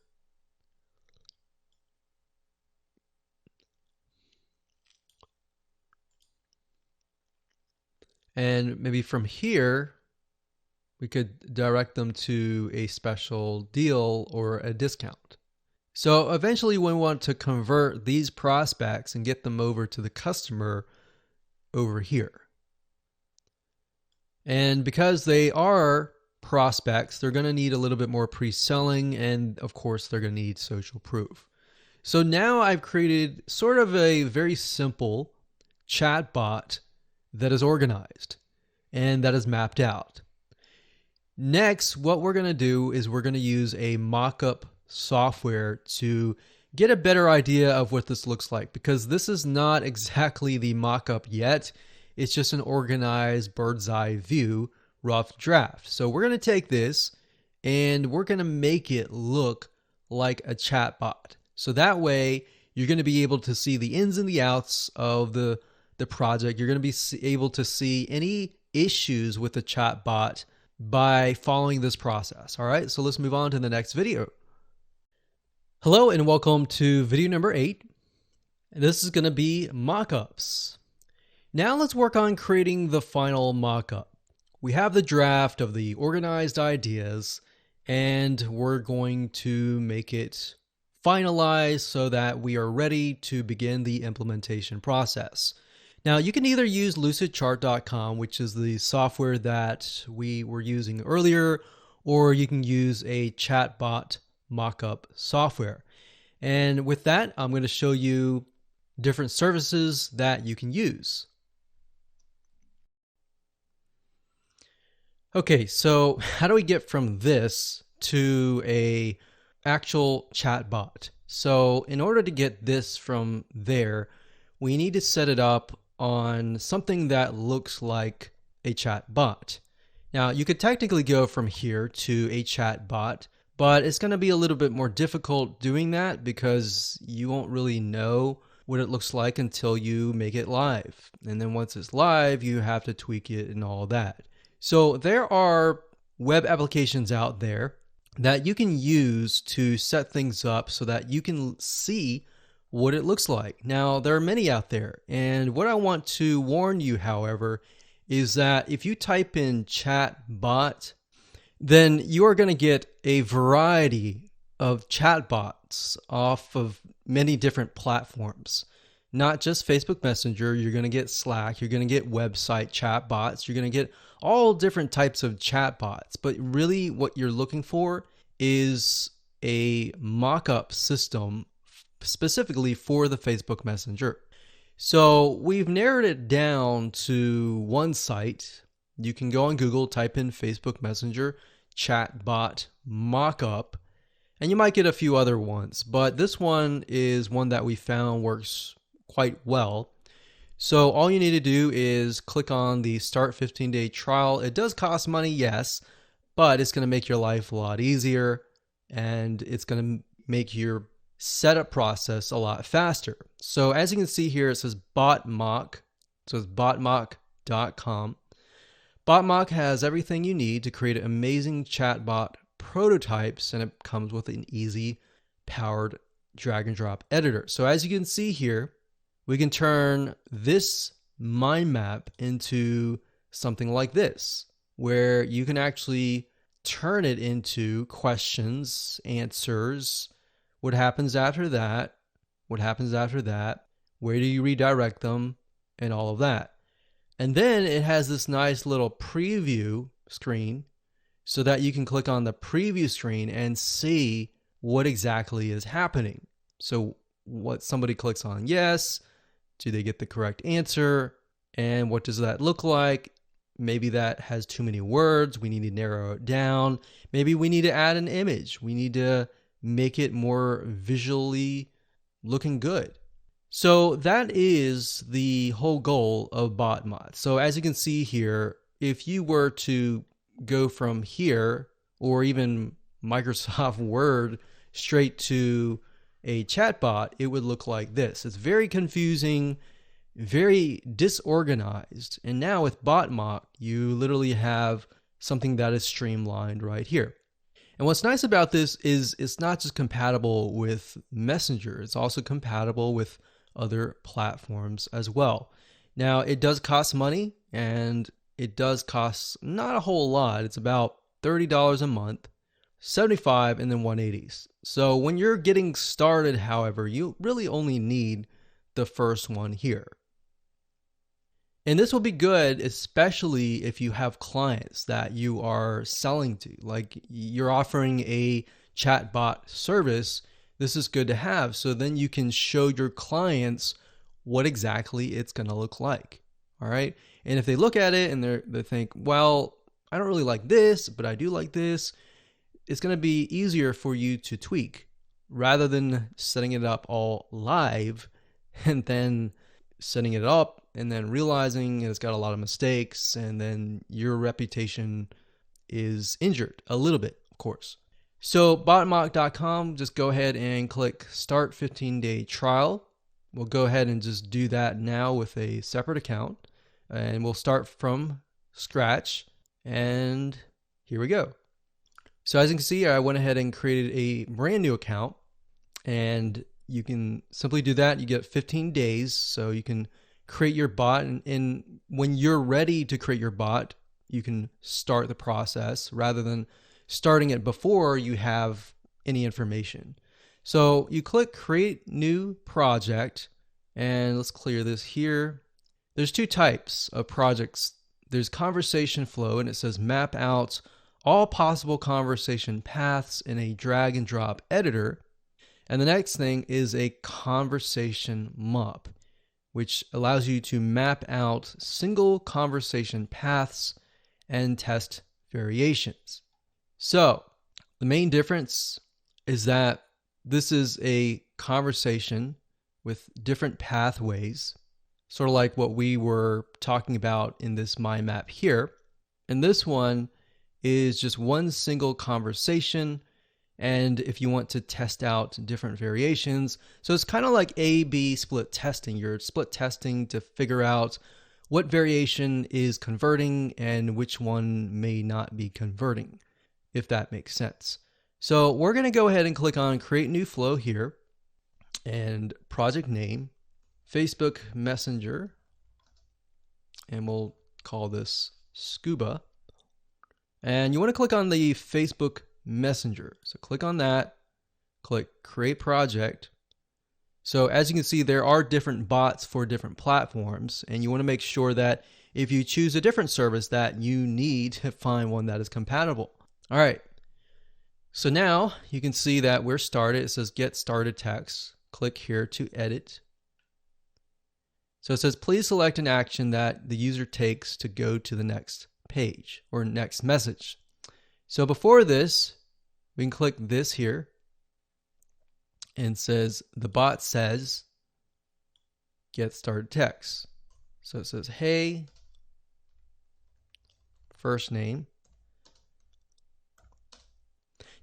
And maybe from here, we could direct them to a special deal or a discount. So eventually we want to convert these prospects and get them over to the customer over here. And because they are prospects, they're going to need a little bit more pre-selling, and of course they're going to need social proof. So now I've created sort of a very simple chatbot that is organized and that is mapped out. Next, what we're going to do is we're going to use a mock-up software to get a better idea of what this looks like, because this is not exactly the mock-up yet. It's just an organized bird's eye view, rough draft. So we're going to take this and we're going to make it look like a chatbot. So that way you're going to be able to see the ins and the outs of the project. You're going to be able to see any issues with the chatbot by following this process. All right, so let's move on to the next video. Hello and welcome to video number 8. This is going to be mockups. Now let's work on creating the final mockup. We have the draft of the organized ideas, and we're going to make it finalized so that we are ready to begin the implementation process. Now you can either use lucidchart.com, which is the software that we were using earlier, or you can use a chatbot mockup software. And with that, I'm going to show you different services that you can use. Okay, so how do we get from this to a actual chatbot? So in order to get this from there, we need to set it up on something that looks like a chatbot. Now you could technically go from here to a chatbot, but it's going to be a little bit more difficult doing that because you won't really know what it looks like until you make it live. And then once it's live, you have to tweak it and all that. So there are web applications out there that you can use to set things up so that you can see what it looks like. Now, there are many out there, and what I want to warn you, however, is that if you type in chatbot, then you are going to get a variety of chatbots off of many different platforms. Not just Facebook Messenger, you're going to get Slack, you're going to get website chatbots, you're going to get all different types of chatbots. But really what you're looking for is a mock-up system specifically for the Facebook Messenger. So we've narrowed it down to one site. You can go on Google, type in Facebook Messenger chatbot mockup, and you might get a few other ones, but this one is one that we found works quite well. So all you need to do is click on the Start 15-Day Trial. It does cost money, yes, but it's going to make your life a lot easier, and it's going to make your setup process a lot faster. So as you can see here, it says BotMock. So it's botmock.com. BotMock has everything you need to create amazing chatbot prototypes, and it comes with an easy powered drag and drop editor. So as you can see here, we can turn this mind map into something like this, where you can actually turn it into questions, answers, what happens after that, what happens after that, where do you redirect them, and all of that. And then it has this nice little preview screen so that you can click on the preview screen and see what exactly is happening. So what somebody clicks on, yes, do they get the correct answer? And what does that look like? Maybe that has too many words. We need to narrow it down. Maybe we need to add an image. We need to make it more visually looking good. So that is the whole goal of BotMod. So as you can see here, if you were to go from here, or even Microsoft Word, straight to a chatbot, it would look like this. It's very confusing, very disorganized. And now with BotMock, you literally have something that is streamlined right here. And what's nice about this is it's not just compatible with Messenger, it's also compatible with other platforms as well. Now, it does cost money, and it does cost not a whole lot. It's about $30 a month, $75 and then $180. So when you're getting started, however, you really only need the first one here. And this will be good, especially if you have clients that you are selling to, like you're offering a chatbot service. This is good to have. So then you can show your clients what exactly it's going to look like. All right. And if they look at it and they think, well, I don't really like this, but I do like this, it's going to be easier for you to tweak rather than setting it up all live and then setting it up and then realizing it's got a lot of mistakes, and then your reputation is injured a little bit, of course. So botmock.com, just go ahead and click Start 15-Day Trial. We'll go ahead and just do that now with a separate account, and we'll start from scratch, and here we go. So as you can see, I went ahead and created a brand new account, and you can simply do that. You get 15 days, so you can create your bot, and when you're ready to create your bot, you can start the process rather than starting it before you have any information. So you click Create New Project, and let's clear this here. There's two types of projects. There's Conversation Flow, and it says map out all possible conversation paths in a drag and drop editor. And the next thing is a Conversation Map, which allows you to map out single conversation paths and test variations. So the main difference is that this is a conversation with different pathways, sort of like what we were talking about in this mind map here. And this one is just one single conversation. And if you want to test out different variations, so it's kind of like A/B split testing. You're split testing to figure out what variation is converting and which one may not be converting, if that makes sense. So we're going to go ahead and click on Create New Flow here, and project name, Facebook Messenger, and we'll call this Scuba. And you want to click on the Facebook Messenger. So click on that, click Create Project. So as you can see, there are different bots for different platforms, and you want to make sure that if you choose a different service that you need to find one that is compatible. All right. So now you can see that we're started. It says get started text. Click here to edit. So it says, please select an action that the user takes to go to the next page or next message. So before this, we can click this here and it says, the bot says, get started text. So it says, hey, first name.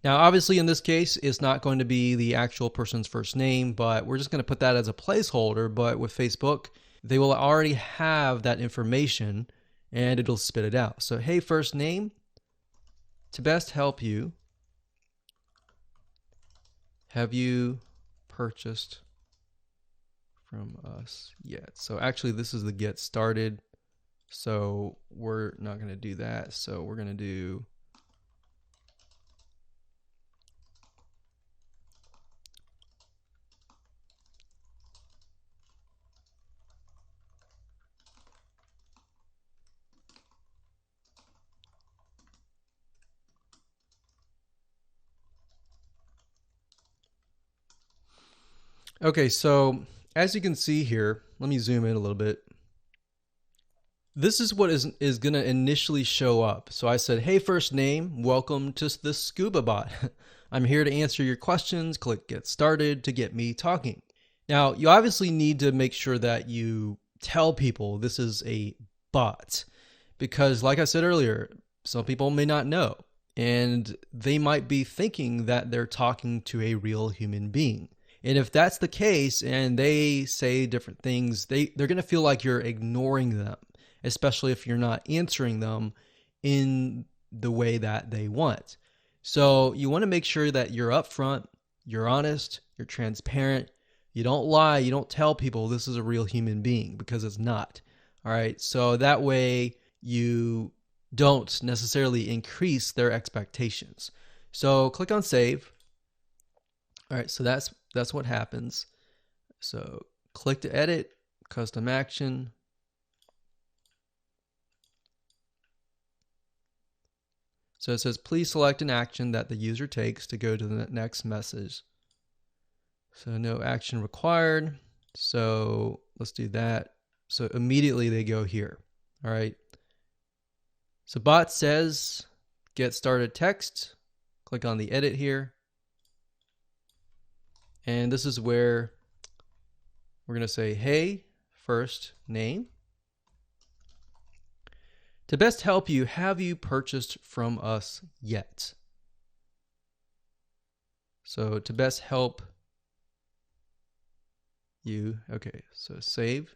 Now, obviously in this case, it's not going to be the actual person's first name, but we're just going to put that as a placeholder. But with Facebook, they will already have that information and it'll spit it out. So, hey, first name, to best help you, have you purchased from us yet? So actually this is the get started. So we're not going to do that. So we're going to do okay, so as you can see here, let me zoom in a little bit. This is what is going to initially show up. So I said, hey, first name, welcome to the Scuba Bot. I'm here to answer your questions. Click get started to get me talking. Now, you obviously need to make sure that you tell people this is a bot because, like I said earlier, some people may not know and they might be thinking that they're talking to a real human being. And if that's the case and they say different things, they're going to feel like you're ignoring them, especially if you're not answering them in the way that they want. So you want to make sure that you're upfront, you're honest, you're transparent, you don't lie, you don't tell people this is a real human being because it's not. All right. So that way you don't necessarily increase their expectations. So click on save. All right. So that's what happens. So click to edit, custom action. So it says, please select an action that the user takes to go to the next message. So no action required. So let's do that. So immediately they go here. All right. So bot says, get started text. Click on the edit here. And this is where we're going to say, hey, first name. To best help you, have you purchased from us yet? So to best help you, okay, so save.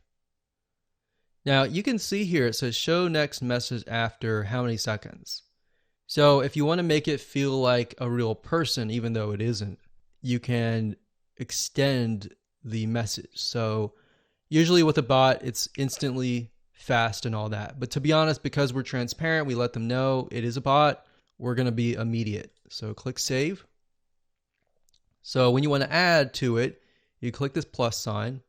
Now you can see here it says show next message after how many seconds. So if you want to make it feel like a real person, even though it isn't, you can extend the message. So usually with a bot, it's instantly fast and all that. But to be honest, because we're transparent, we let them know it is a bot, we're going to be immediate. So click save. So when you want to add to it, you click this plus sign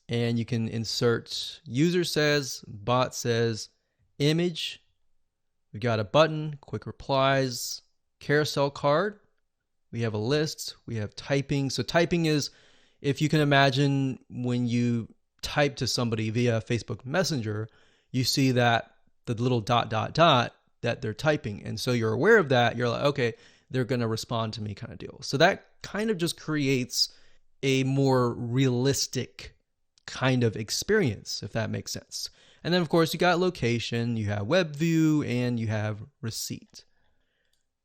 and you can insert user says, bot says, image. We've got a button, quick replies, carousel card. We have a list, we have typing. So typing is, if you can imagine when you type to somebody via Facebook Messenger, you see that the little ... that they're typing. And so you're aware of that. You're like, okay, they're going to respond to me kind of deal. So that kind of just creates a more realistic kind of experience, if that makes sense. And then of course you got location, you have web view, and you have receipt.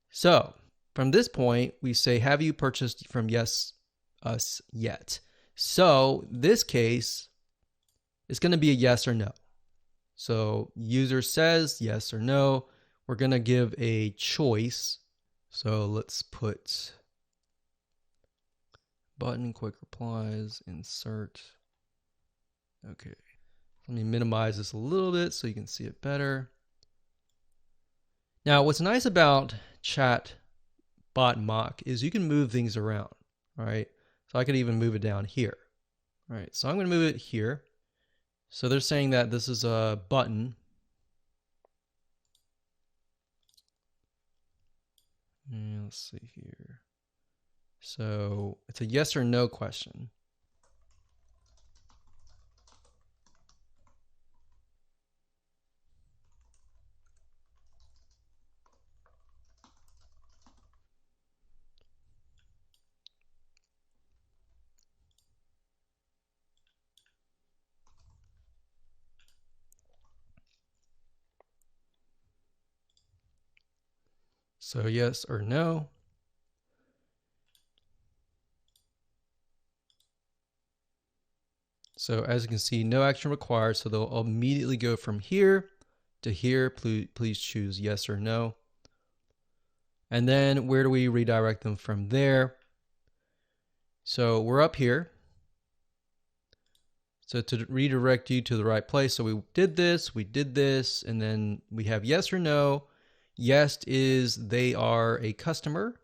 So from this point, we say, have you purchased from us yet? So this case, it's going to be a yes or no. So user says yes or no. We're going to give a choice. So let's put button, quick replies, insert. Okay. Let me minimize this a little bit so you can see it better. Now, what's nice about Chat Bot Mock is you can move things around, all right? So I could even move it down here. All right, so I'm going to move it here. So they're saying that this is a button. And let's see here. So it's a yes or no question. So yes or no. So as you can see, no action required. So they'll immediately go from here to here. Please choose yes or no. And then where do we redirect them from there? So we're up here. So to redirect you to the right place. So we did this, and then we have yes or no. Yes is they are a customer.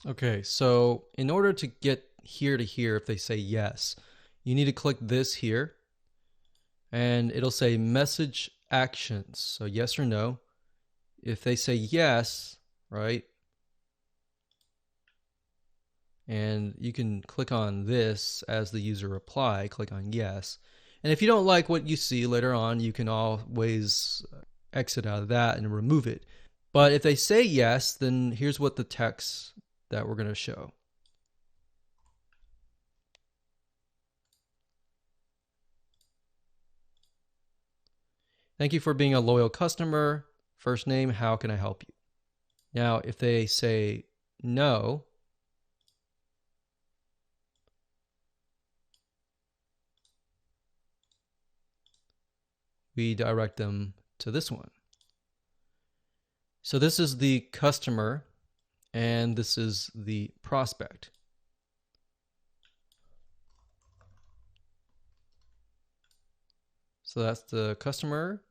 Okay, so in order to get here to here, if they say yes, you need to click this here and it'll say message actions. So yes or no. If they say yes, right? And you can click on this as the user reply, click on yes. And if you don't like what you see later on, you can always exit out of that and remove it. But if they say yes, then here's what the text that we're going to show. Thank you for being a loyal customer. First name, how can I help you? Now, if they say no, we direct them to this one. So this is the customer and this is the prospect. So that's the customer.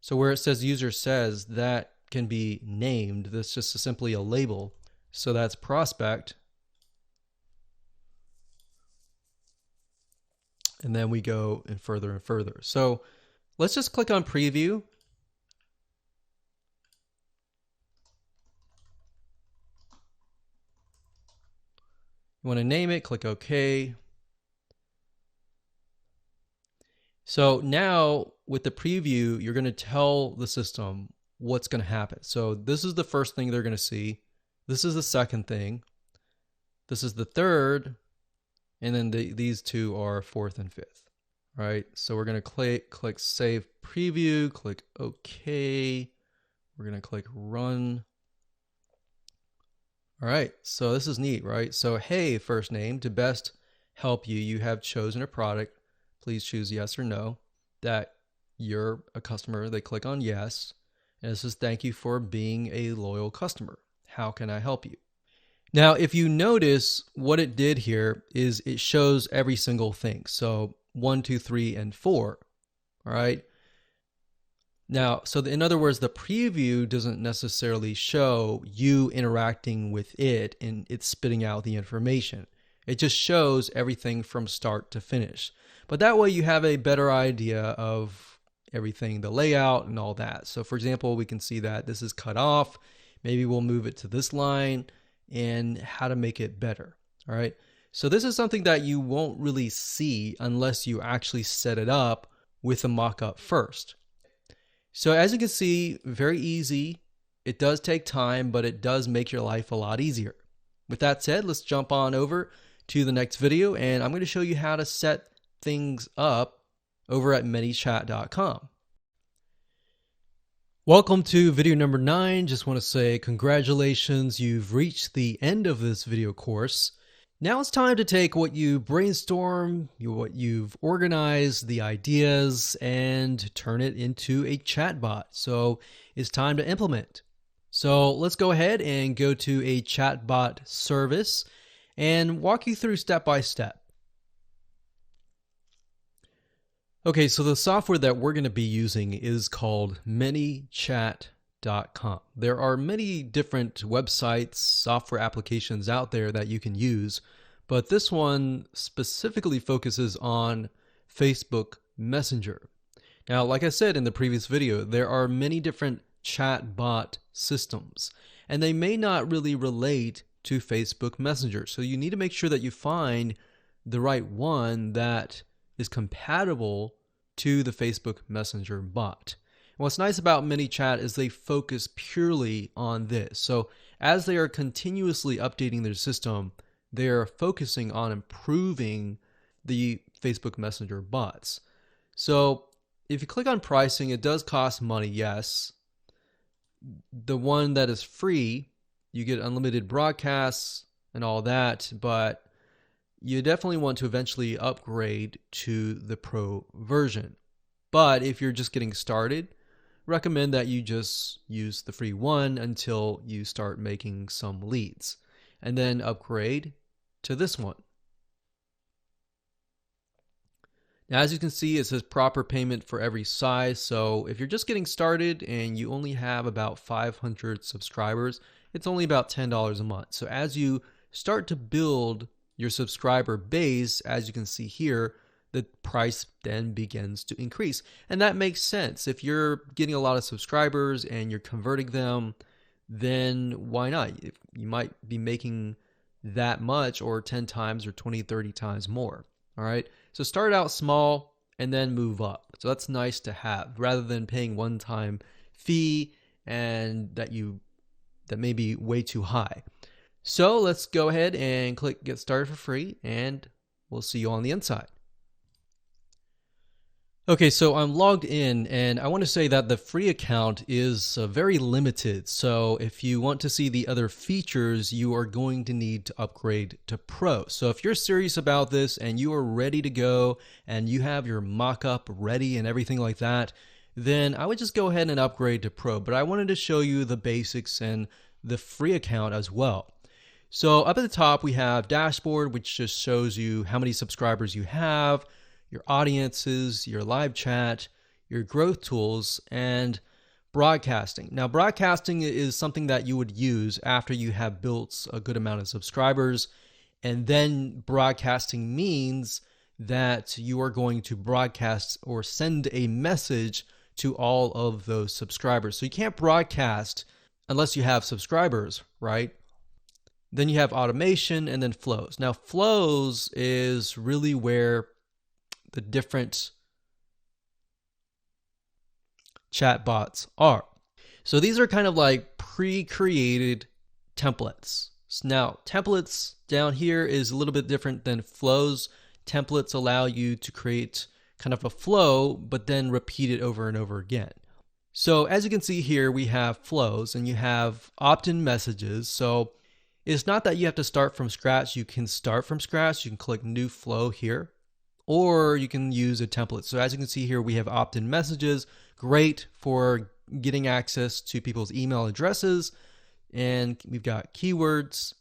So where it says user says, that can be named. That's just simply a label. So that's prospect. And then we go and further. So let's just click on preview. You want to name it, click OK. So now with the preview, you're going to tell the system what's going to happen. So this is the first thing they're going to see. This is the second thing. This is the third. And then these two are fourth and fifth. All right. So we're going to click Save Preview, click OK. We're going to click Run. All right. So this is neat, right? So, hey, first name, to best help you, you have chosen a product. Please choose yes or no. That you're a customer. They click on yes. And it says, thank you for being a loyal customer. How can I help you? Now, if you notice, what it did here is it shows every single thing. So 1, 2, 3, and 4. All right. Now, so in other words, the preview doesn't necessarily show you interacting with it and it's spitting out the information. It just shows everything from start to finish. But that way you have a better idea of everything, the layout and all that. So for example, we can see that this is cut off. Maybe we'll move it to this line and how to make it better. All right. So this is something that you won't really see unless you actually set it up with a mock-up first. So as you can see, very easy. It does take time, but it does make your life a lot easier. With that said, let's jump on over to the next video, and I'm going to show you how to set things up over at ManyChat.com. Welcome to video number 9. Just want to say congratulations, you've reached the end of this video course. Now it's time to take what you brainstorm, what you've organized, the ideas, and turn it into a chatbot. So it's time to implement. So let's go ahead and go to a chatbot service and walk you through step by step. Okay, so the software that we're going to be using is called ManyChat.com. There are many different websites, software applications out there that you can use, but this one specifically focuses on Facebook Messenger. Now, like I said in the previous video, there are many different chatbot systems, and they may not really relate to Facebook Messenger. So you need to make sure that you find the right one that is compatible to the Facebook Messenger bot. And what's nice about ManyChat is they focus purely on this. So as they are continuously updating their system, they're focusing on improving the Facebook Messenger bots. So if you click on pricing, it does cost money, yes. The one that is free, you get unlimited broadcasts and all that, but you definitely want to eventually upgrade to the pro version. But if you're just getting started, recommend that you just use the free one until you start making some leads, and then upgrade to this one. Now, as you can see, it says proper payment for every size. So if you're just getting started and you only have about 500 subscribers, it's only about $10 a month. So as you start to build your subscriber base, as you can see here, the price then begins to increase. And that makes sense. If you're getting a lot of subscribers and you're converting them, then why not? You might be making that much, or 10 times or 20, 30 times more. All right. So start out small and then move up. So that's nice to have, rather than paying one-time fee and that may be way too high. So let's go ahead and click get started for free, and we'll see you on the inside. Okay, so I'm logged in, and I want to say that the free account is very limited. So if you want to see the other features, you are going to need to upgrade to Pro. So if you're serious about this and you are ready to go and you have your mock-up ready and everything like that, then I would just go ahead and upgrade to Pro. But I wanted to show you the basics and the free account as well. So up at the top, we have dashboard, which just shows you how many subscribers you have, your audiences, your live chat, your growth tools, and broadcasting. Now, broadcasting is something that you would use after you have built a good amount of subscribers. And then broadcasting means that you are going to broadcast or send a message to all of those subscribers. So you can't broadcast unless you have subscribers, right? Then you have automation and then flows. Now, flows is really where the different chatbots are. So these are kind of like pre-created templates. Now, templates down here is a little bit different than flows. Templates allow you to create kind of a flow, but then repeat it over and over again. So as you can see here, we have flows and you have opt-in messages. So it's not that you have to start from scratch. You can start from scratch. You can click new flow here, or you can use a template. So as you can see here, we have opt-in messages, great for getting access to people's email addresses. And we've got keywords,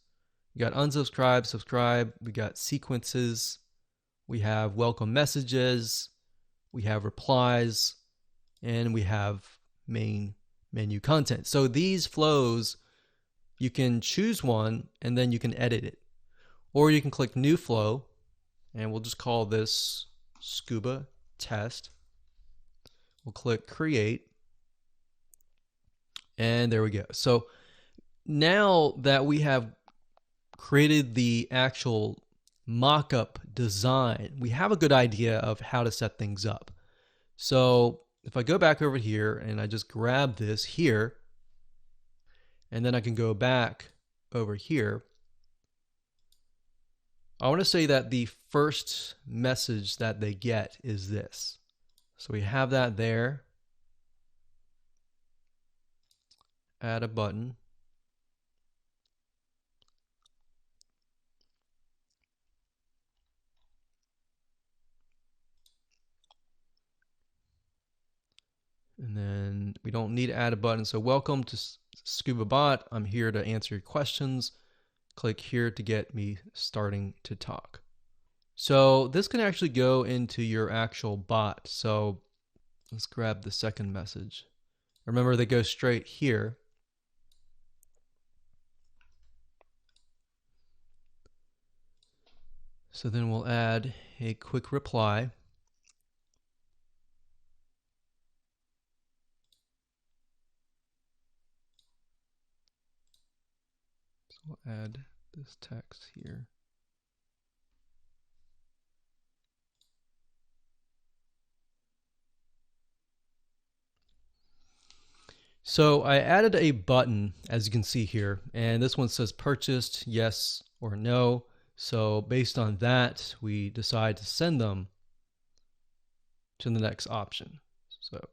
we got unsubscribe, subscribe, we got sequences, we have welcome messages, we have replies, and we have main menu content. So these flows, you can choose one and then you can edit it. Or you can click new flow, and we'll just call this scuba test. We'll click create, and there we go. So now that we have created the actual mock-up design, we have a good idea of how to set things up. So if I go back over here and I just grab this here, and then I can go back over here, I want to say that the first message that they get is this. So we have that there. Add a button. And then we don't need to add a button. So welcome to Scuba Bot. I'm here to answer your questions. Click here to get me starting to talk. So this can actually go into your actual bot. So let's grab the second message. Remember, they go straight here. So then we'll add a quick reply. So we'll add this text here. So I added a button, as you can see here, and this one says purchased, yes or no. So based on that, we decide to send them to the next option. So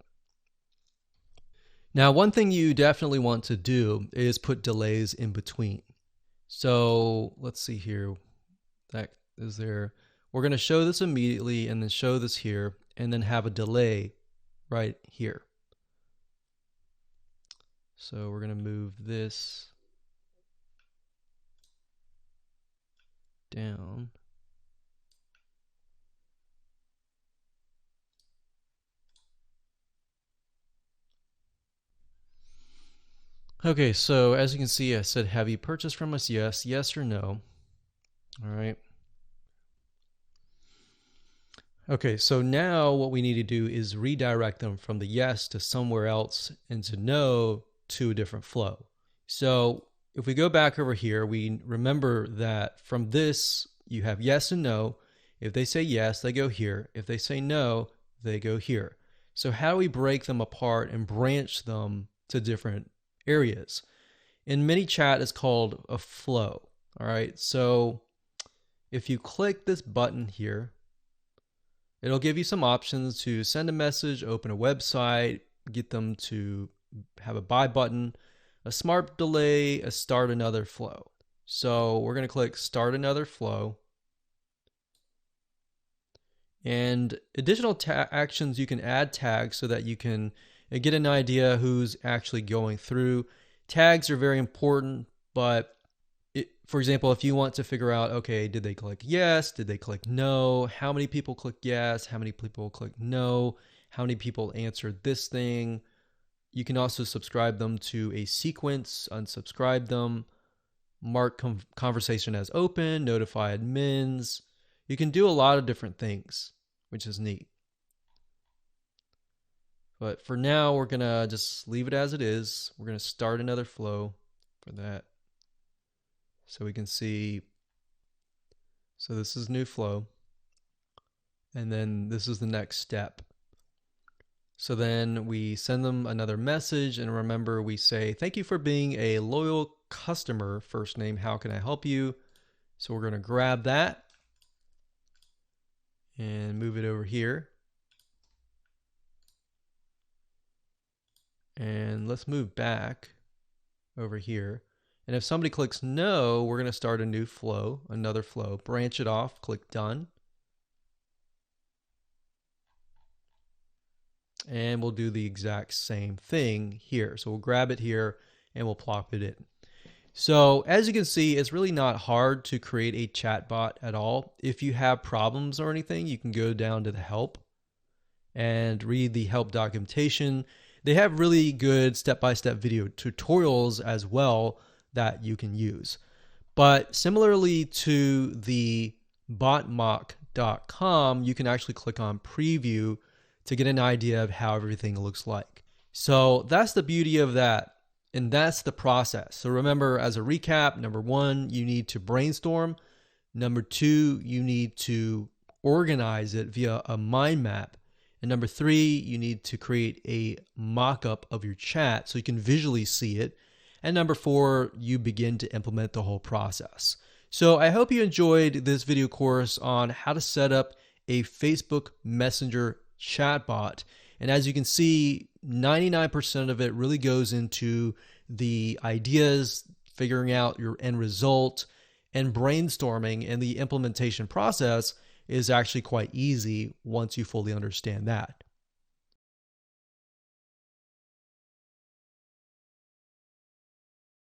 now one thing you definitely want to do is put delays in between. So let's see here. That is there. We're going to show this immediately and then show this here and then have a delay right here. So we're going to move this down. Okay, so as you can see, I said, have you purchased from us? Yes, yes or no. All right. Okay, so now what we need to do is redirect them from the yes to somewhere else and to no to a different flow. So if we go back over here, we remember that from this, you have yes and no. If they say yes, they go here. If they say no, they go here. So how do we break them apart and branch them to different areas? In ManyChat, it's called a flow. All right, so if you click this button here, it'll give you some options to send a message, open a website, get them to have a buy button, a smart delay, a start another flow. So we're going to click start another flow. And additional actions, you can add tags so that you can get an idea who's actually going through. Tags are very important, but for example, if you want to figure out, okay, did they click yes? Did they click no? How many people click yes? How many people click no? How many people answered this thing? You can also subscribe them to a sequence, unsubscribe them, mark conversation as open, notify admins. You can do a lot of different things, which is neat. But for now, we're going to just leave it as it is. We're going to start another flow for that. So we can see, so this is new flow. And then this is the next step. So then we send them another message, and remember we say, thank you for being a loyal customer, first name, how can I help you? So we're going to grab that and move it over here. And let's move back over here. And if somebody clicks no, we're going to start a new flow, another flow, branch it off, click done. And we'll do the exact same thing here. So we'll grab it here and we'll plop it in. So as you can see, it's really not hard to create a chatbot at all. If you have problems or anything, you can go down to the help and read the help documentation. They have really good step-by-step video tutorials as well that you can use. But similarly to the botmock.com, you can actually click on preview to get an idea of how everything looks like. So that's the beauty of that. And that's the process. So remember, as a recap, number one, you need to brainstorm. Number two, you need to organize it via a mind map. And number three, you need to create a mock-up of your chat so you can visually see it. And number four, you begin to implement the whole process. So I hope you enjoyed this video course on how to set up a Facebook Messenger chatbot. And as you can see, 99% of it really goes into the ideas, figuring out your end result, and brainstorming, and the implementation process is actually quite easy once you fully understand that.